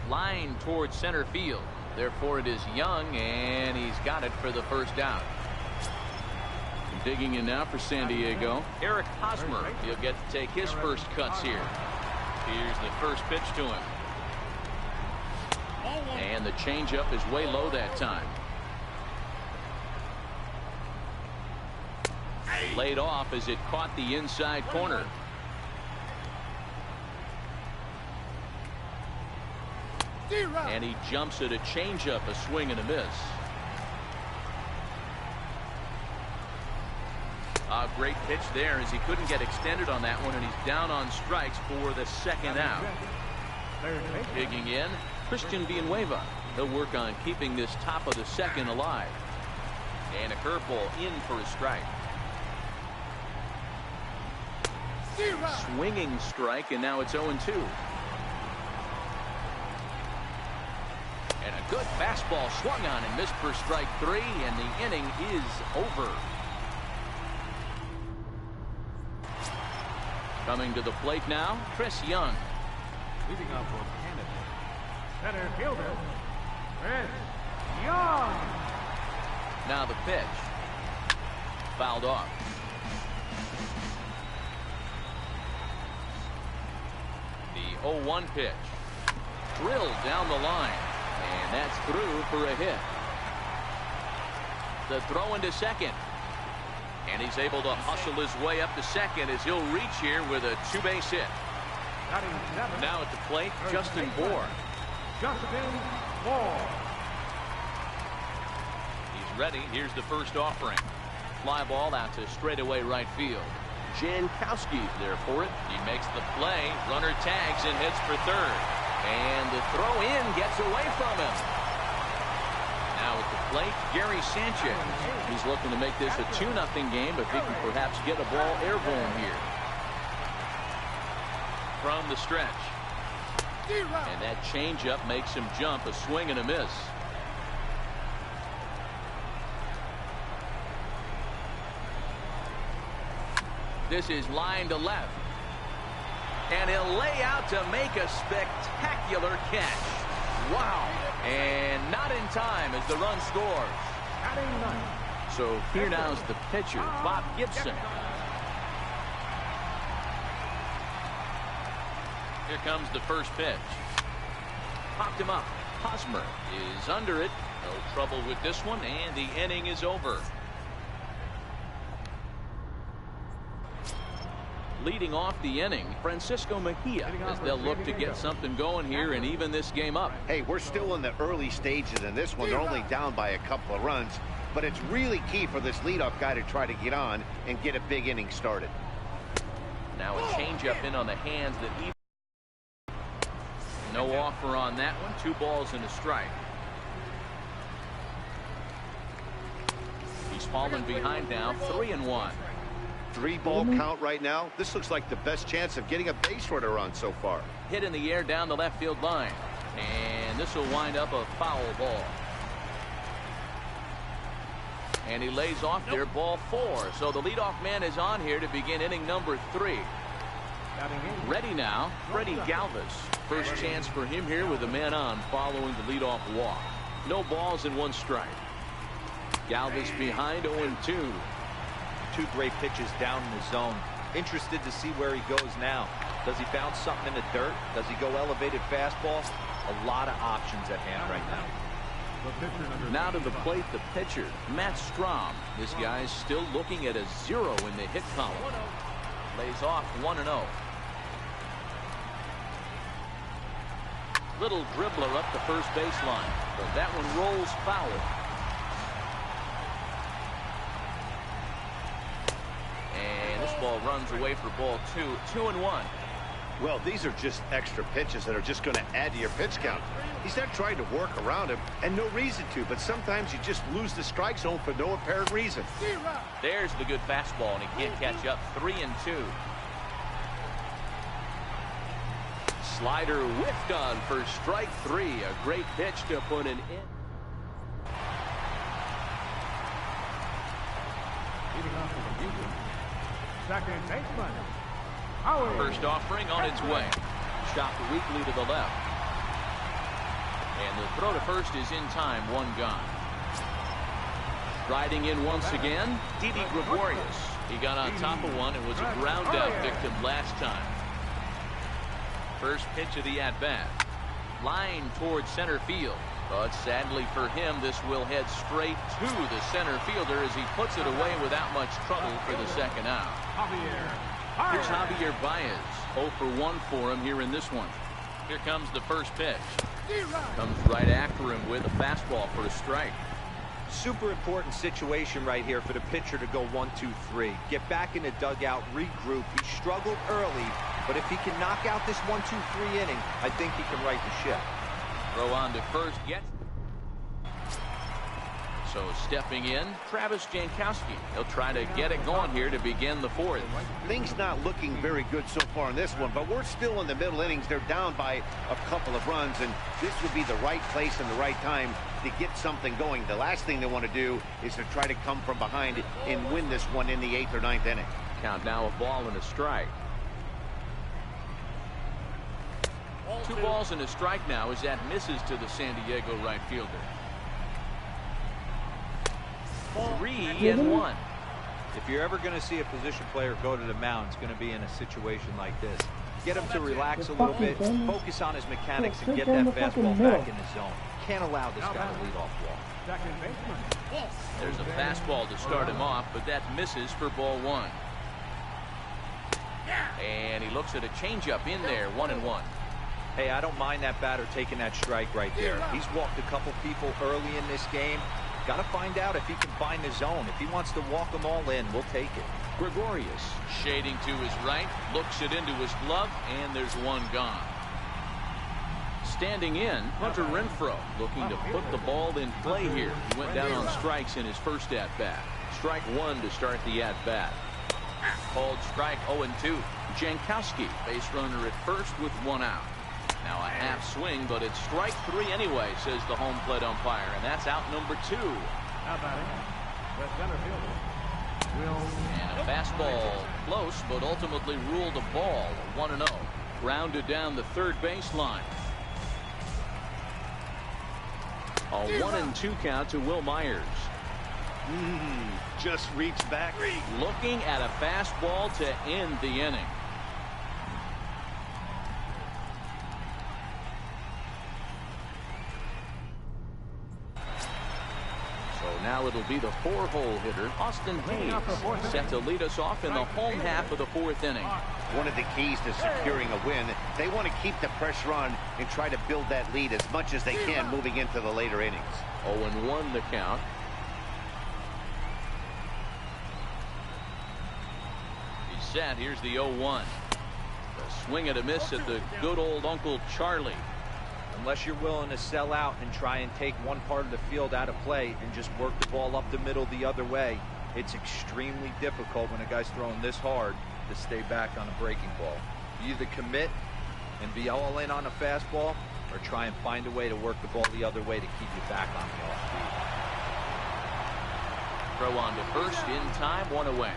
Line towards center field. Therefore, it is Young, and he's got it for the first out. Digging in now for San Diego, Eric Hosmer. He'll get to take his first cuts here. Here's the first pitch to him. And the changeup is way low that time. Laid off as it caught the inside corner. And he jumps at a changeup, a swing and a miss. Great pitch there as he couldn't get extended on that one, and he's down on strikes for the second out. Digging in, Christian Villanueva. He'll work on keeping this top of the second alive. And a curveball in for a strike. Swinging strike, and now it's 0-2. And a good fastball swung on and missed for strike 3, and the inning is over. Coming to the plate now, Chris Young. Leading off for Canada, center fielder, Chris Young. Now the pitch. Fouled off. The 0-1 pitch. Drilled down the line. And that's through for a hit. The throw into second. And he's able to hustle his way up to second as he'll reach here with a 2-base hit. Now at the plate, Justin Bohr. He's ready. Here's the first offering. Fly ball out to straightaway right field. Jankowski's there for it. He makes the play. Runner tags and hits for third. And the throw in gets away from him. Now at the plate, Gary Sanchez. He's looking to make this a 2-0 game, but he can perhaps get a ball airborne here. From the stretch. And that changeup makes him jump. A swing and a miss. This is line to left. And he'll lay out to make a spectacular catch. Wow. And not in time as the run scores. So here now's the pitcher, Bob Gibson. Here comes the first pitch. Popped him up. Hosmer is under it. No trouble with this one, and the inning is over. Leading off the inning, Francisco Mejia, as they'll look to get something going here and even this game up. Hey, we're still in the early stages in this one. They're only down by a couple of runs, but it's really key for this leadoff guy to try to get on and get a big inning started. Now a changeup in on the hands that he. No offer on that one. 2 balls and a strike. He's fallen behind now. 3-1. 3-ball count right now. This looks like the best chance of getting a base runner on so far. Hit in the air down the left field line. And this will wind up a foul ball. And he lays off there, ball 4. So the leadoff man is on here to begin inning number 3. Ready now, Freddie Galvis. First chance for him here with a man on following the leadoff walk. No balls and 1 strike. Galvis behind 0-2. 2 great pitches down in the zone. Interested to see where he goes now. Does he bounce something in the dirt? Does he go elevated fastball? A lot of options at hand right now. Now to the plate, the pitcher, Matt Strom. This guy's still looking at a 0 in the hit column. Lays off 1-0. Little dribbler up the first baseline, but that one rolls foul. And this ball runs away for ball 2. 2-1. Well, these are just extra pitches that are just going to add to your pitch count. He's not trying to work around him, and no reason to, but sometimes you just lose the strike zone for no apparent reason. There's the good fastball, and he can't catch up. 3-2. Slider whiffed on for strike 3. A great pitch to put an in. Second baseman. First offering on its way. Shot weakly to the left. And the throw to first is in time. 1 gone. Riding in once again, Didi Gregorius. He got on top of one and was a ground out victim last time. First pitch of the at-bat. Line towards center field. But sadly for him, this will head straight to the center fielder as he puts it away without much trouble for the second out. Here's Javier Baez. 0 for 1 for him here in this one. Here comes the first pitch. Comes right after him with a fastball for a strike. Super important situation right here for the pitcher to go 1-2-3. Get back in the dugout, regroup. He struggled early, but if he can knock out this 1-2-3 inning, I think he can right the ship. Throw on to first, gets. So stepping in, Travis Jankowski. He'll try to get it going here to begin the fourth. Things not looking very good so far in this one, but we're still in the middle innings. They're down by a couple of runs, and this would be the right place and the right time to get something going. The last thing they want to do is to try to come from behind and win this one in the 8th or 9th inning. Count now, a ball and a strike. 2 balls and a strike now as that misses to the San Diego right fielder. 3-1. If you're ever going to see a position player go to the mound, it's going to be in a situation like this. Get him to relax a little bit, focus on his mechanics, and get that fastball back in the zone. Can't allow this guy to lead off walk. There's a fastball to start him off, but that misses for ball 1. And he looks at a changeup in there, 1-1. Hey, I don't mind that batter taking that strike right there. He's walked a couple people early in this game. Got to find out if he can find the zone. If he wants to walk them all in, we'll take it. Gregorius shading to his right, looks it into his glove, and there's one gone. Standing in, Hunter Renfroe looking to put the ball in play here. He went down on strikes in his first at-bat. Strike 1 to start the at-bat. Called strike 0-2. Jankowski, base runner at first with 1 out. Now a half swing, but it's strike 3 anyway, says the home plate umpire, and that's out number 2. Now batting, the center fielder, and a fastball close, but ultimately ruled a ball, 1-0. Grounded down the third baseline. A 1-2 count to Will Myers. Just reached back. Looking at a fastball to end the inning. Now it'll be the 4-hole hitter, Austin Hayes, set to lead us off in the home half of the 4th inning. One of the keys to securing a win, they want to keep the pressure on and try to build that lead as much as they can moving into the later innings. 0-1 the count. He's set. Here's the 0-1. The swing and a miss at the good old Uncle Charlie. Unless you're willing to sell out and try and take one part of the field out of play and just work the ball up the middle the other way, it's extremely difficult when a guy's throwing this hard to stay back on a breaking ball. You either commit and be all in on a fastball or try and find a way to work the ball the other way to keep you back on the off speed. Throw on to first in time, 1 away.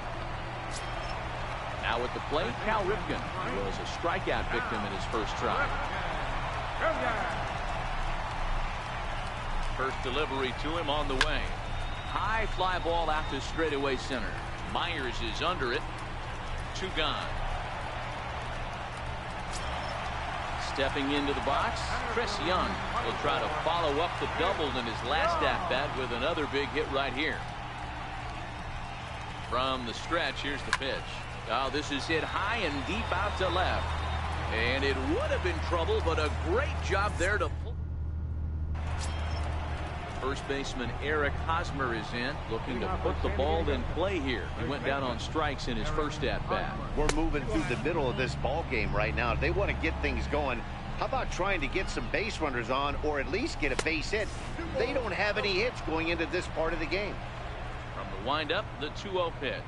Now at the plate, Cal Ripken was a strikeout victim in his first try. First delivery to him on the way. High fly ball out to straightaway center. Myers is under it. 2 gone. Stepping into the box, Chris Young will try to follow up the double in his last at-bat with another big hit right here. From the stretch, here's the pitch. Oh, this is hit high and deep out to left. And it would have been trouble, but a great job there to pull. First baseman Eric Hosmer is in, looking to put the ball in play here. He went down on strikes in his first at-bat. We're moving through the middle of this ball game right now. If they want to get things going, how about trying to get some base runners on or at least get a base hit? They don't have any hits going into this part of the game. From the windup, the 2-0 pitch.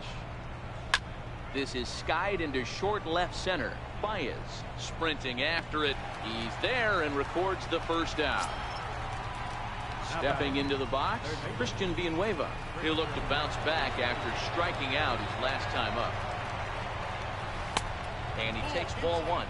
This is skied into short left center. Baez sprinting after it. He's there and records the first out. Stepping into the box, Christian Villanueva. He'll look to bounce back after striking out his last time up. And he takes ball 1.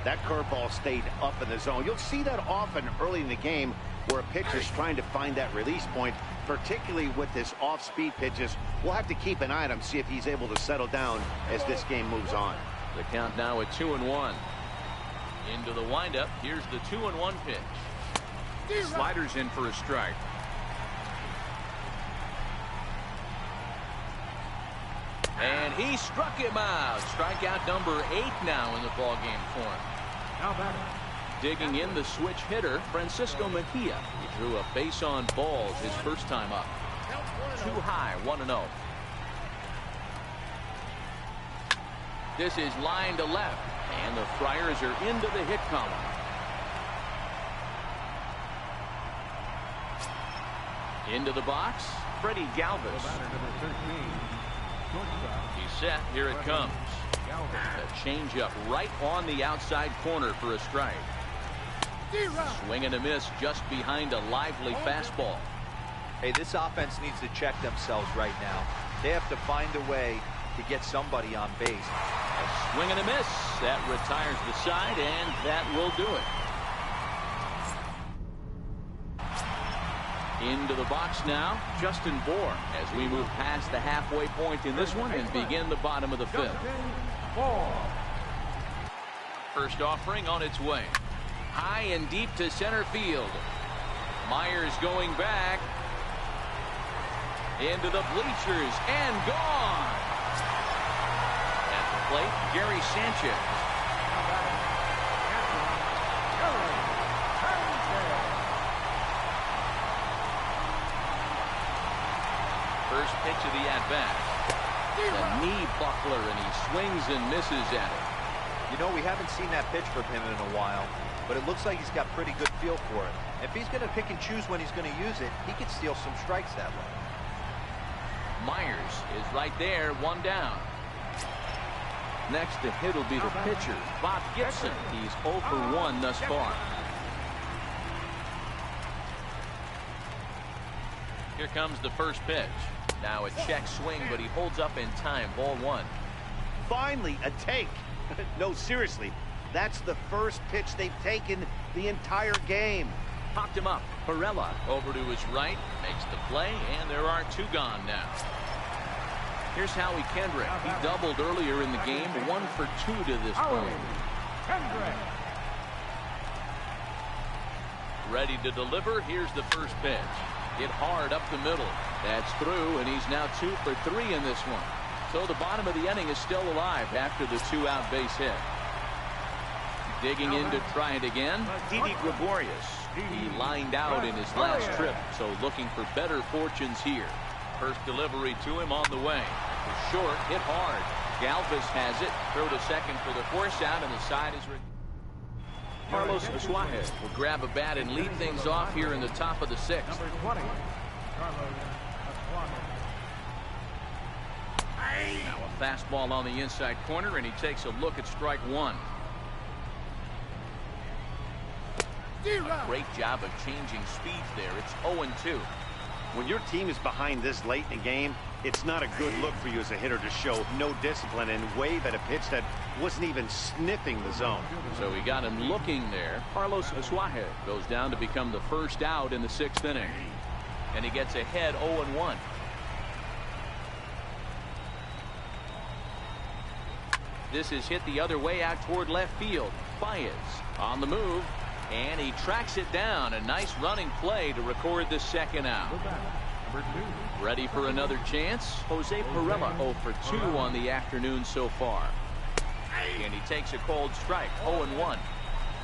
That curveball stayed up in the zone. You'll see that often early in the game where a pitcher's trying to find that release point, particularly with his off-speed pitches. We'll have to keep an eye on him, see if he's able to settle down as this game moves on. The count now at 2-1. Into the windup. Here's the 2-1 pitch. Sliders in for a strike. And he struck him out. Strikeout number 8 now in the ball game for him. now batting, Digging in the switch hitter, Francisco Mejia. He drew a base on balls his first time up. Too high, 1-0. This is line to left, and the Friars are into the hit column. Into the box, Freddie Galvis. He's set, here it comes. A changeup right on the outside corner for a strike. Swing and a miss just behind a lively fastball. Hey, this offense needs to check themselves right now. They have to find a way to get somebody on base. A swing and a miss. That retires the side, and that will do it. Into the box now, Justin Bour, as we move past the halfway point in this one and begin the bottom of the fifth. First offering on its way. High and deep to center field. Myers going back. Into the bleachers and gone. At the plate, Gary Sanchez. First pitch of the at-bat. A knee buckler, and he swings and misses at it. You know, we haven't seen that pitch from him in a while, but it looks like he's got pretty good feel for it. If he's going to pick and choose when he's going to use it, he could steal some strikes that way. Myers is right there, one down. Next to hit will be the pitcher, Bob Gibson. He's 0 for 1 thus far. Here comes the first pitch. Now a check swing, but he holds up in time. Ball 1. Finally, a take. No, seriously, that's the first pitch they've taken the entire game. Popped him up. Perella over to his right, makes the play, and there are 2 gone now. Here's Howie Kendrick. He doubled earlier in the game, 1 for 2 to this point. Ready to deliver. Here's the first pitch. Hit hard up the middle. That's through, and he's now 2 for 3 in this one. So the bottom of the inning is still alive after the 2-out base hit. Digging in to try it again, Didi Gregorius. He lined out in his last trip, so looking for better fortunes here. First delivery to him on the way. Short, hit hard. Galvis has it. Throw to second for the force out, and the side is... Carlos Suarez will grab a bat and lead things off here in the top of the 6th. Number 20, Carlos Suarez. Now a fastball on the inside corner, and he takes a look at strike 1. A great job of changing speeds there. It's 0-2. When your team is behind this late in the game, it's not a good look for you as a hitter to show no discipline and wave at a pitch that wasn't even sniffing the zone. So he got him looking there. Carlos Suarez goes down to become the first out in the 6th inning. And he gets ahead 0-1. This is hit the other way out toward left field. Baez on the move, and he tracks it down. A nice running play to record the 2nd out. Ready for another chance? Jose Perella 0 for 2 on the afternoon so far. And he takes a cold strike, 0-1.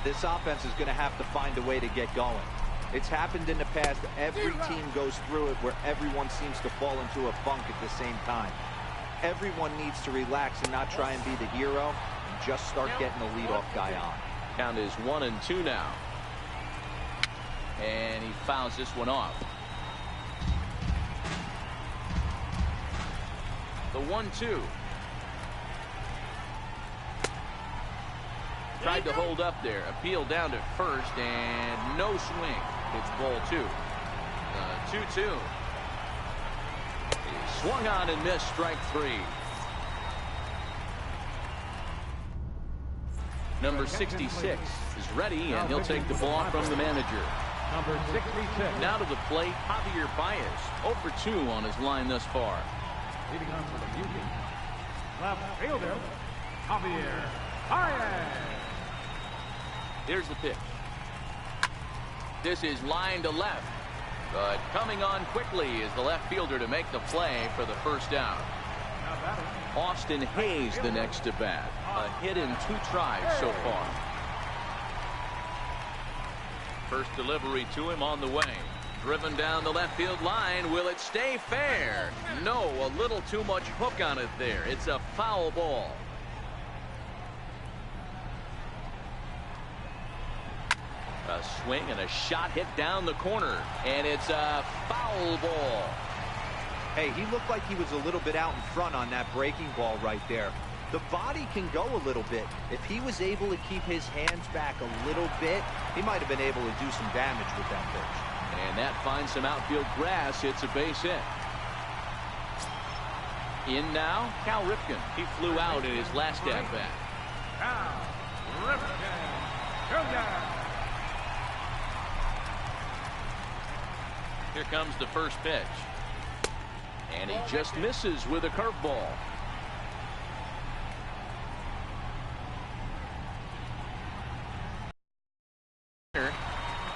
This offense is going to have to find a way to get going. It's happened in the past. Every team goes through it where everyone seems to fall into a funk at the same time. Everyone needs to relax and not try and be the hero and just start getting the leadoff guy on. Count is 1-2 now. And he fouls this one off. The 1-2. Tried to hold up there. Appeal down to first, and no swing. It's ball 2. 2-2. He swung on and missed, strike 3. Number 66 is ready, and he'll take the ball from the manager. Number 66. Now to the plate, Javier Baez. 0 for 2 on his line thus far. Leading on for the Yankees, left fielder, Javier Baez. Here's the pitch. This is line to left. But coming on quickly is the left fielder to make the play for the first out. Austin Hayes the next to bat. A hit in 2 tries so far. First delivery to him on the way. Driven down the left field line. Will it stay fair? No, a little too much hook on it there. It's a foul ball. A swing and a shot hit down the corner, and it's a foul ball. Hey, he looked like he was a little bit out in front on that breaking ball right there. The body can go a little bit. If he was able to keep his hands back a little bit, he might have been able to do some damage with that pitch. And that finds some outfield grass. It's a base hit. In now, Cal Ripken. He flew out in his last at bat. Cal Ripken Jr. Here comes the first pitch. And he just misses with a curveball.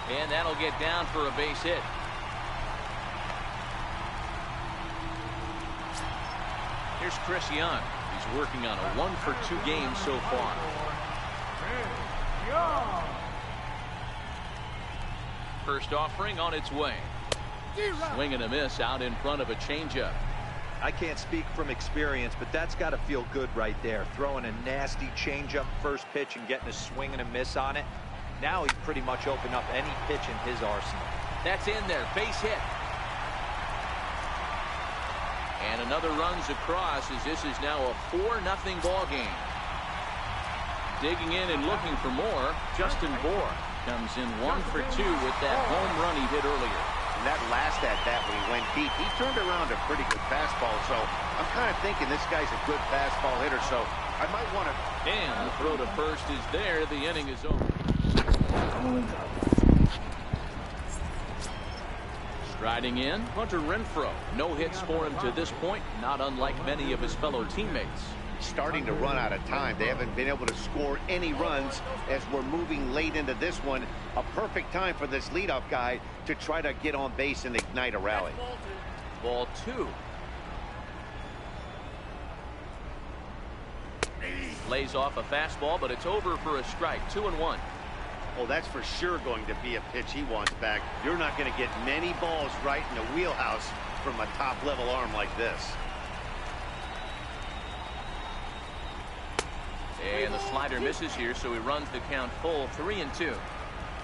And that'll get down for a base hit. Here's Chris Young. He's working on a 1-for-2 game so far. First offering on its way. Swing and a miss out in front of a changeup. I can't speak from experience, but that's got to feel good right there. Throwing a nasty changeup first pitch and getting a swing and a miss on it. Now he's pretty much opened up any pitch in his arsenal. That's in there. Base hit. And another runs across as this is now a 4-0 ball game. Digging in and looking for more, Justin Bohr comes in 1-for-2 with that home run he hit earlier. And that last at bat when he went deep, he turned around a pretty good fastball. So I'm kind of thinking this guy's a good fastball hitter. So I might want to. And the throw to first is there. The inning is over. Striding in, Hunter Renfroe. No hits for him to this point, not unlike many of his fellow teammates. Starting to run out of time. They haven't been able to score any runs as we're moving late into this one. A perfect time for this leadoff guy to try to get on base and ignite a rally. Ball 2. Lays off a fastball, but it's over for a strike. 2-1. Oh, that's for sure going to be a pitch he wants back. You're not going to get many balls right in the wheelhouse from a top-level arm like this. And the slider misses here, so he runs the count full. 3-2.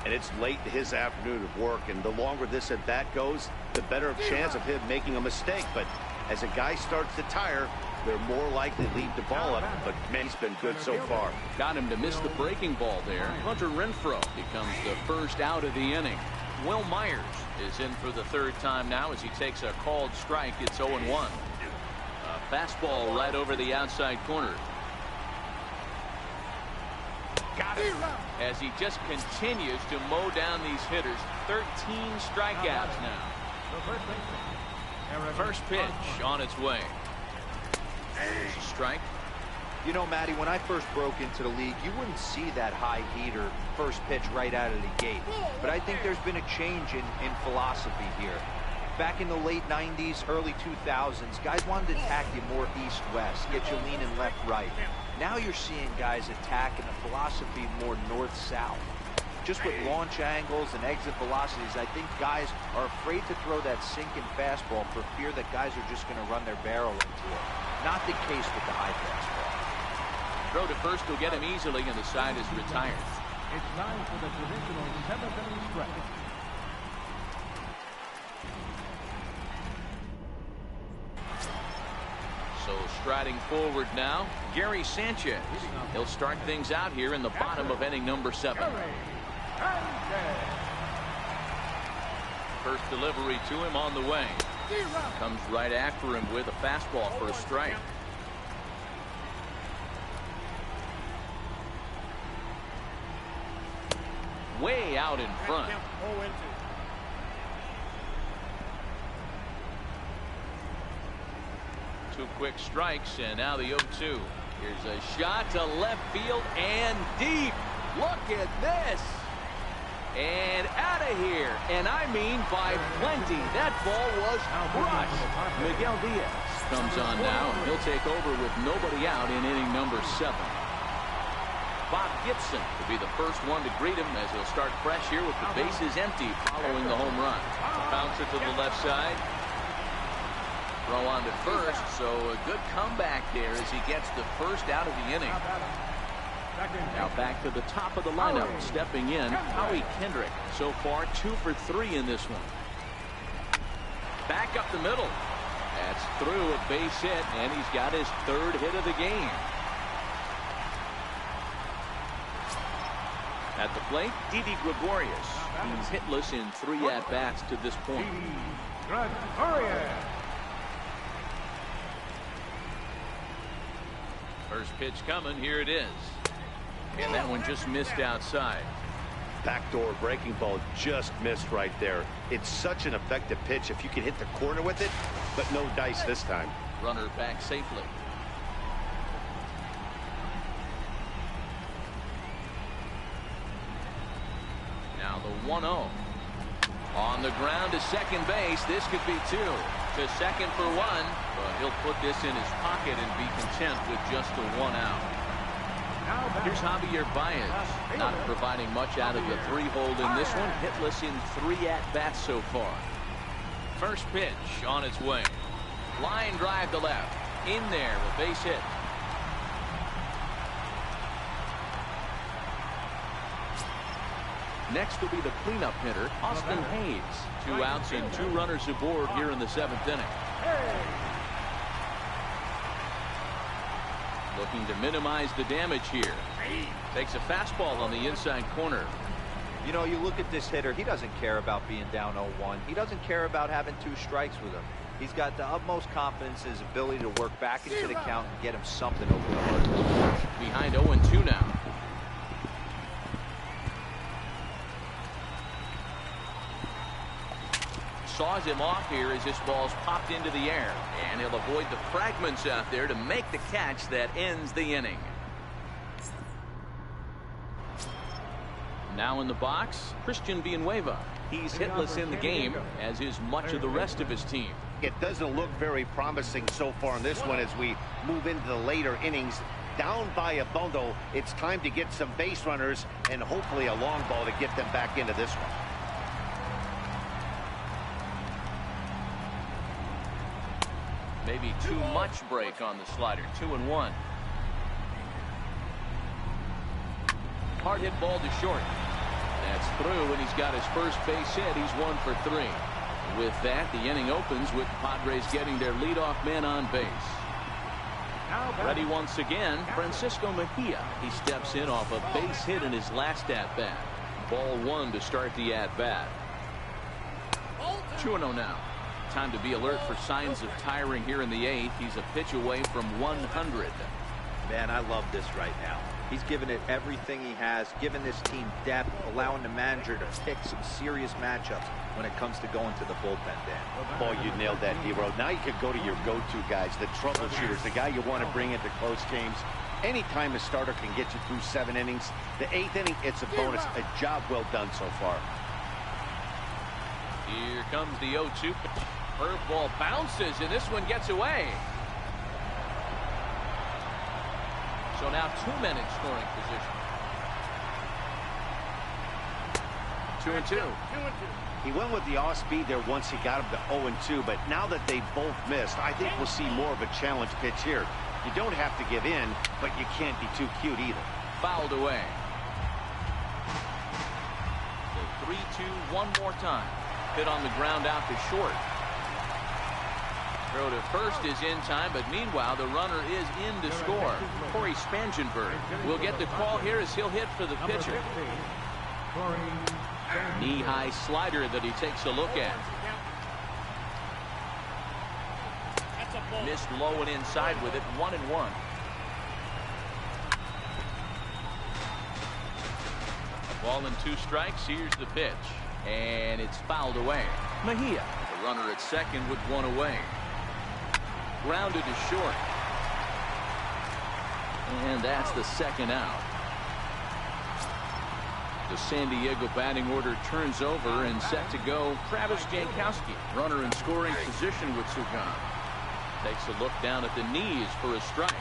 And it's late in his afternoon of work, and the longer this at bat goes, the better of chance of him making a mistake. But as a guy starts to tire, they're more likely to leave the ball up. But man, he's been good so far. Got him to miss the breaking ball there. Hunter Renfroe becomes the first out of the inning. Will Myers is in for the third time now as he takes a called strike. It's 0-1. A fastball right over the outside corner. Got it. As he just continues to mow down these hitters. 13 strikeouts now. First pitch on its way. There's a strike. You know, Matty, when I first broke into the league, you wouldn't see that high heater first pitch right out of the gate. But I think there's been a change in philosophy here. Back in the late 90s, early 2000s, guys wanted to attack you more east-west, get you leaning left-right. Now you're seeing guys attacking a philosophy more north-south. Just with launch angles and exit velocities, I think guys are afraid to throw that sinking fastball for fear that guys are just going to run their barrel into it. Not the case with the high fastball. Throw to first will get him easily, and the side is retired. It's time for the traditional 7th-inning stretch. So striding forward now, Gary Sanchez. He'll start things out here in the bottom of inning number 7. First delivery to him on the way. Comes right after him with a fastball for a strike. Way out in front. Two quick strikes, and now the 0-2. Here's a shot to left field and deep. Look at this. And out of here. And I mean by plenty. That ball was crushed. Miguel Diaz comes on now, and he'll take over with nobody out in inning number 7. Bob Gibson to be the first one to greet him as he'll start fresh here with the bases empty following the home run. Bouncer to the left side. Throw on to first, so a good comeback there as he gets the first out of the inning. Now back to the top of the lineup, stepping in, Howie Kendrick. So far 2 for 3 in this one. Back up the middle. That's through a base hit, and he's got his 3rd hit of the game. At the plate, Didi Gregorius. He's hitless in 3 at-bats to this point. First pitch coming. Here it is. And that one just missed outside. Backdoor breaking ball just missed right there. It's such an effective pitch if you can hit the corner with it, but no dice this time. Runner back safely. Now the 1-0. On the ground to second base. This could be 2. To second for 1. But he'll put this in his pocket and be content with just a 1 out. Here's Javier Baez, not providing much out of the 3-hole in this one. Hitless in 3 at-bats so far. First pitch on its way. Line drive to left. In there, a base hit. Next will be the cleanup hitter, Austin Hayes. 2 outs and 2 runners aboard here in the 7th inning. Looking to minimize the damage here. Takes a fastball on the inside corner. You know, you look at this hitter, he doesn't care about being down 0-1. He doesn't care about having 2 strikes with him. He's got the utmost confidence in his ability to work back into the count and get him something over the hurdle. Behind 0-2 now. Saws him off here as this ball's popped into the air, and he'll avoid the fragments out there to make the catch that ends the inning. Now in the box, Christian Villanueva. He's hitless in the game, as is much of the rest of his team. It doesn't look very promising so far in this one as we move into the later innings. Down by a bundle, it's time to get some base runners and hopefully a long ball to get them back into this one. Maybe too much break on the slider. 2-1. Hard hit ball to short. That's through, and he's got his first base hit. He's 1 for 3. With that, the inning opens with Padres getting their leadoff man on base. Ready once again, Francisco Mejia. He steps in off a base hit in his last at-bat. Ball 1 to start the at-bat. 2-0 now. Time to be alert for signs of tiring here in the 8th. He's a pitch away from 100. Man, I love this right now. He's given it everything he has, given this team depth, allowing the manager to pick some serious matchups when it comes to going to the bullpen, Dan. Boy, you nailed that, Hero. Now you could go to your go-to guys, the troubleshooters, the guy you want to bring into close games. Anytime a starter can get you through 7 innings, the 8th inning, it's a bonus. A job well done so far. Here comes the 0-2 pitch. Curveball bounces, and this one gets away. So now 2 men in scoring position. 2-2. He went with the off speed there once he got him to 0-2, but now that they both missed, I think we'll see more of a challenge pitch here. You don't have to give in, but you can't be too cute either. Fouled away. The 3-2 one more time. Hit on the ground out to short. Throw to first is in time, but meanwhile the runner is in to score. Corey Spangenberg will get the call here as he'll hit for the pitcher. Knee-high slider that he takes a look at. Missed low and inside with it. 1-1. A ball and 2 strikes. Here's the pitch. And it's fouled away. Mejia, the runner at second with 1 away. Grounded to short. And that's the 2nd out. The San Diego batting order turns over and set to go. Travis Jankowski, runner in scoring position with 2 gone. Takes a look down at the knees for a strike.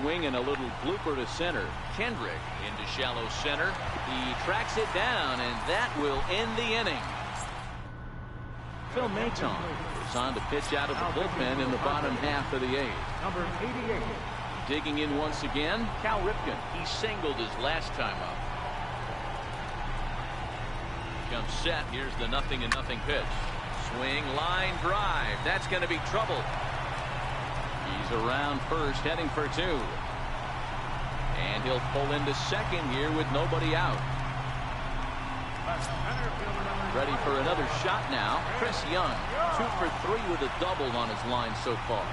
swing and a little blooper to center. Kendrick into shallow center. He tracks it down, and that will end the inning. Phil Maton goes on to pitch out of the bullpen in the bottom half of the eighth. Number 88. Digging in once again, Cal Ripken. He singled his last time up. Comes set. Here's the 0-0 pitch. Swing, line drive. That's going to be trouble. He's around first, heading for two. And he'll pull into second here with nobody out. Ready for another shot now. Chris Young, 2 for 3 with a double on his line so far.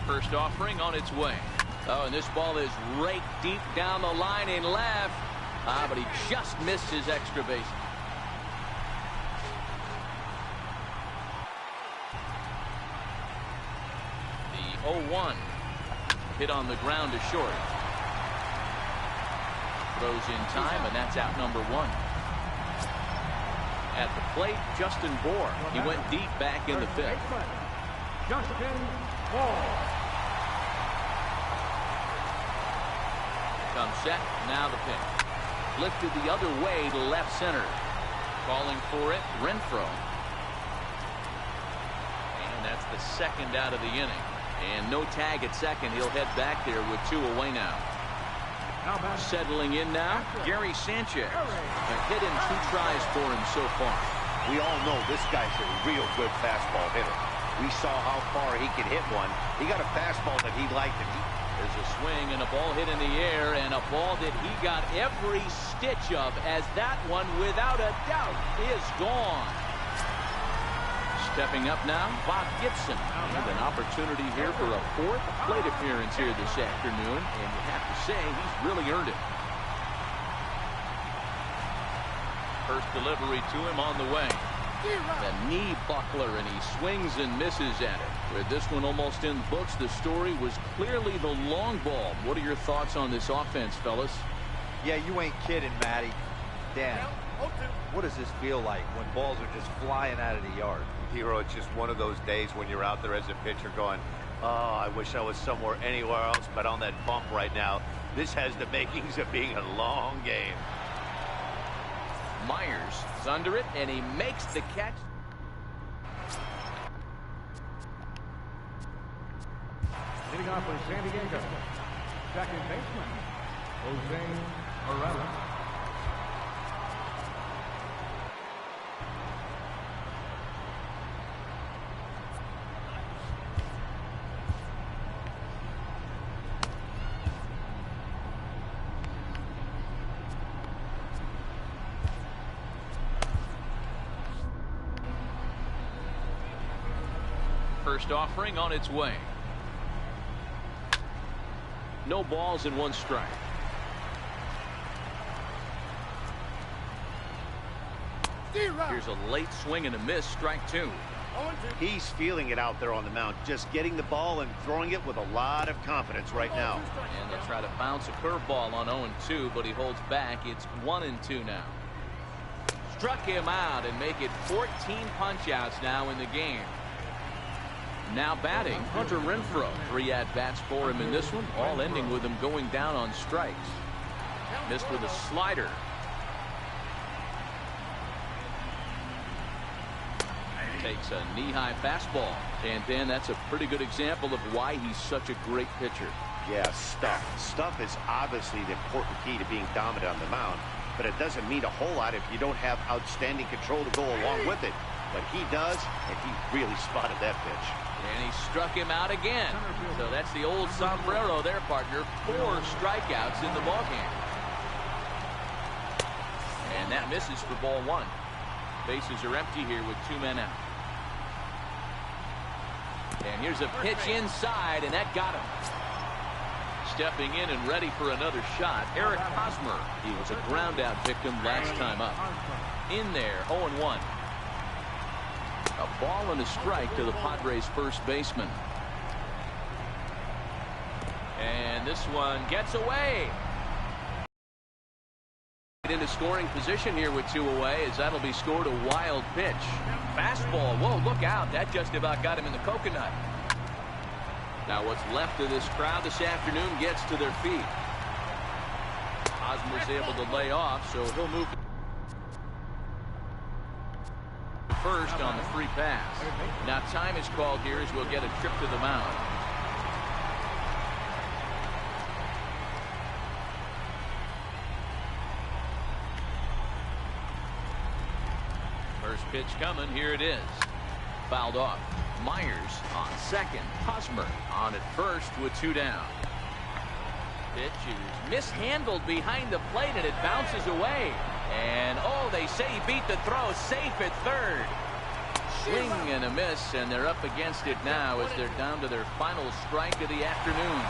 First offering on its way. Oh, and this ball is raked deep down the line in left. But he just missed his extra base. The 0-1 hit on the ground to short. Throws in time, and that's out number 1. At the plate, Justin Bohr. He went deep back in the 5th. Justin Bohr. Comes set. Now the pitch. Lifted the other way to left center. Calling for it, Renfroe. And that's the second out of the inning. And no tag at second. He'll head back there with 2 away now. Settling in now, Gary Sanchez. A hit in 2 tries for him so far. We all know this guy's a real good fastball hitter. We saw how far he could hit one. He got a fastball that he liked. There's a swing and a ball hit in the air, and a ball that he got every stitch of, as that one, without a doubt, is gone. Stepping up now, Bob Gibson. With an opportunity here for a 4th plate appearance here this afternoon, and you have to say he's really earned it. First delivery to him on the way. The knee buckler, and he swings and misses at it. With this one almost in the books, the story was clearly the long ball. What are your thoughts on this offense, fellas? Yeah, you ain't kidding, Matty. Dan, what does this feel like when balls are just flying out of the yard? Hero, it's just one of those days when you're out there as a pitcher going, oh, I wish I was somewhere anywhere else but on that bump right now. This has the makings of being a long game. Myers is under it, and he makes the catch. Leading off for San Diego, second baseman, Jose Morales. First offering on its way. No balls and 1 strike. Here's a late swing and a miss, strike 2. He's feeling it out there on the mound, just getting the ball and throwing it with a lot of confidence right now. And they'll try to bounce a curveball on 0-2, but he holds back. It's 1-2 now. Struck him out and make it 14 punch-outs now in the game. Now batting, Hunter Renfroe. 3 at-bats for him in this one, all ending with him going down on strikes. Missed with a slider. Takes a knee-high fastball. And, Dan, that's a pretty good example of why he's such a great pitcher. Yeah, stuff. Stuff is obviously the important key to being dominant on the mound, but it doesn't mean a whole lot if you don't have outstanding control to go along with it. But he does, and he really spotted that pitch. And he struck him out again. So that's the old sombrero there, partner. 4 strikeouts in the ballgame. And that misses for ball 1. Bases are empty here with 2 men out. And here's a pitch inside, and that got him. Stepping in and ready for another shot, Eric Hosmer. He was a ground-out victim last time up. In there, 0-1. A ball and a strike to the Padres' first baseman. And this one gets away. into scoring position here with 2 away, as that'll be scored a wild pitch. Fastball. Whoa, look out. That just about got him in the coconut. Now what's left of this crowd this afternoon gets to their feet. Hosmer's able to lay off, so he'll move to first on the free pass. Now time is called here as we'll get a trip to the mound. First pitch coming. Here it is. Fouled off. Myers on second. Hosmer on at first with 2 down. Pitch is mishandled behind the plate, and it bounces away. And, oh, they say he beat the throw. Safe at third. Swing and a miss, and they're up against it now as they're down to their final strike of the afternoon.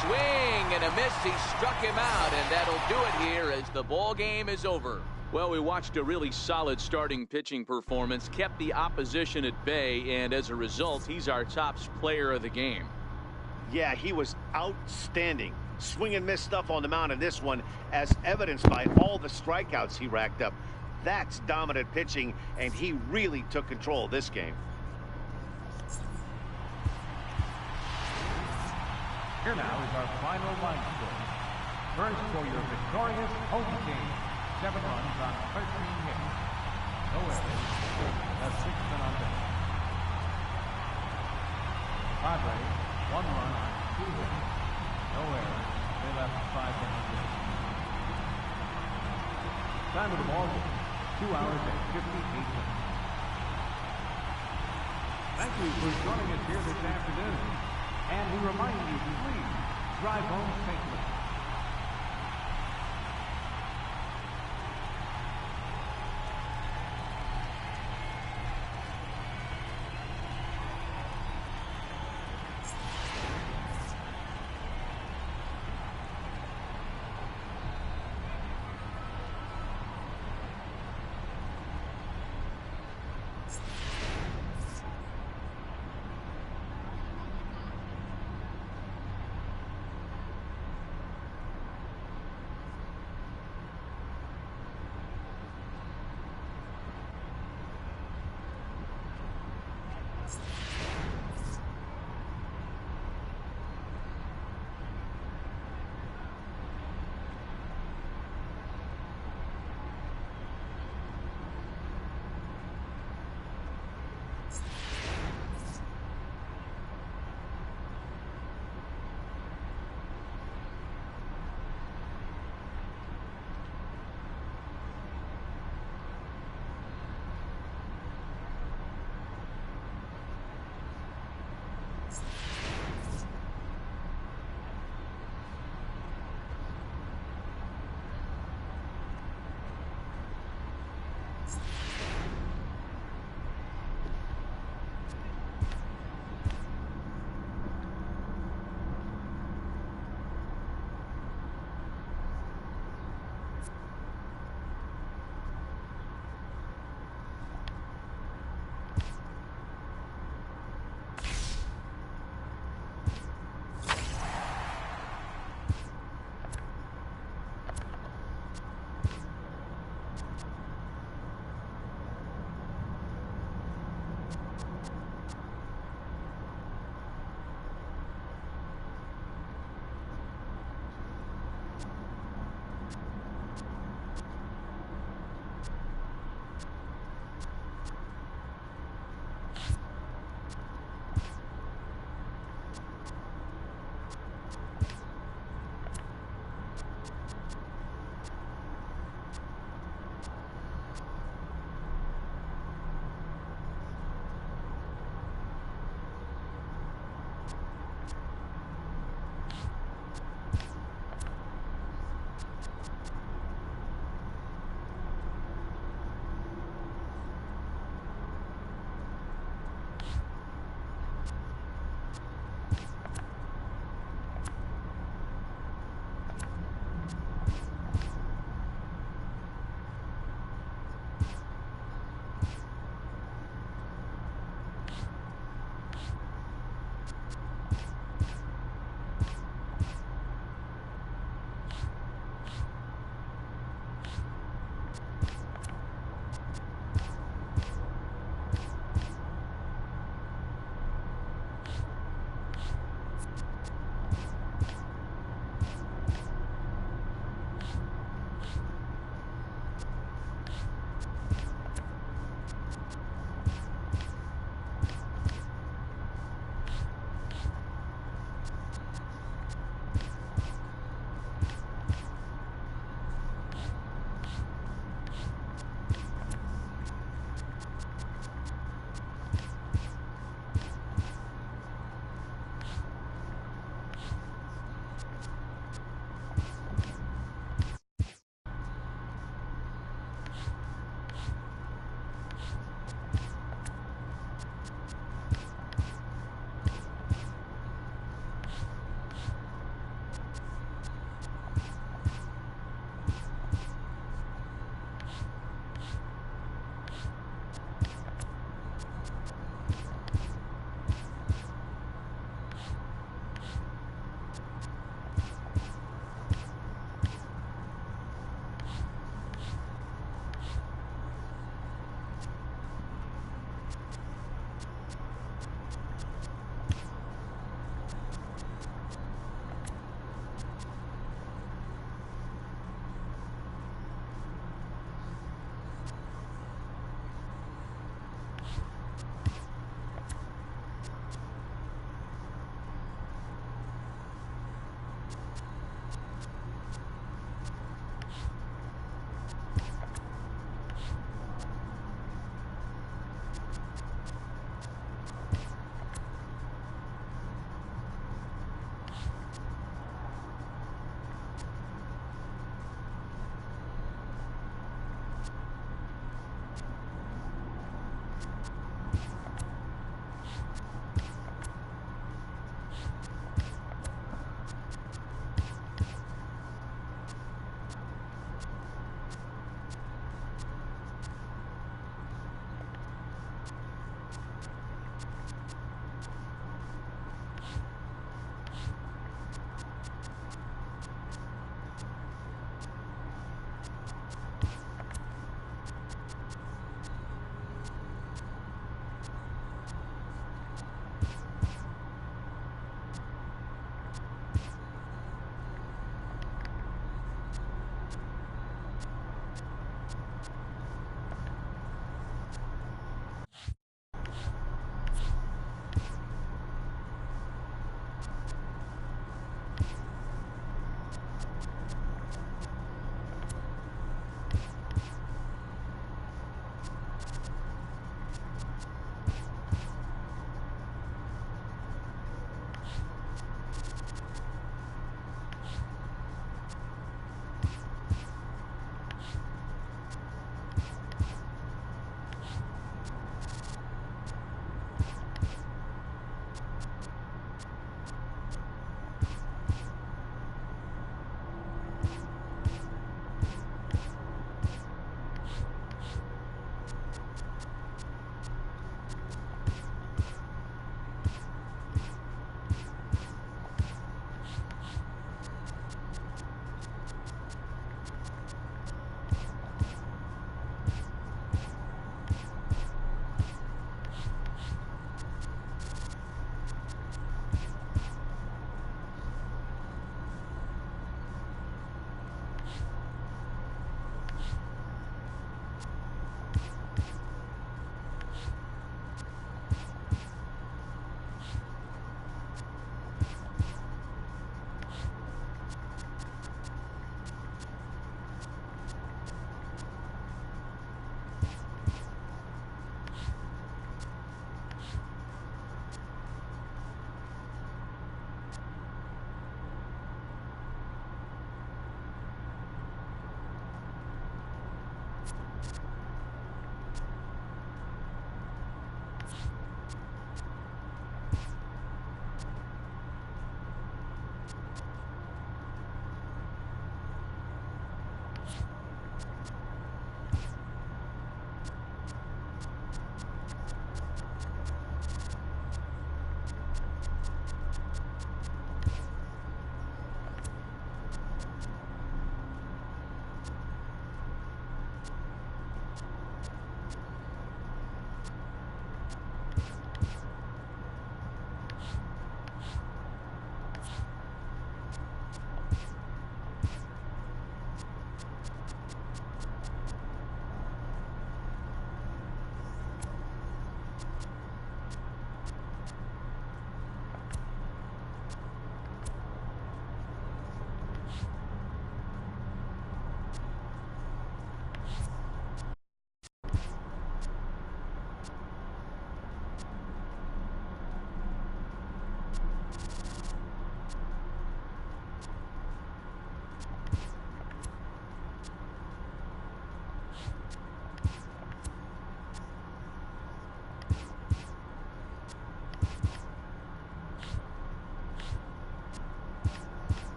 Swing and a miss. He struck him out, and that'll do it here as the ball game is over. Well, we watched a really solid starting pitching performance, kept the opposition at bay, and as a result, he's our top player of the game. Yeah, he was outstanding. Swing and miss stuff on the mound in this one, as evidenced by all the strikeouts he racked up. That's dominant pitching, and he really took control of this game. Here now is our final line score. First for your victorious home team. 7 runs on 13 hits. No errors. That's 6 men on base. Padres, 1 run on 2 hits. No errors. They left 5 men on base. Time of the ball game, 2 hours and 58 minutes. Thank you for joining us here this afternoon. And we remind you to please drive home safely.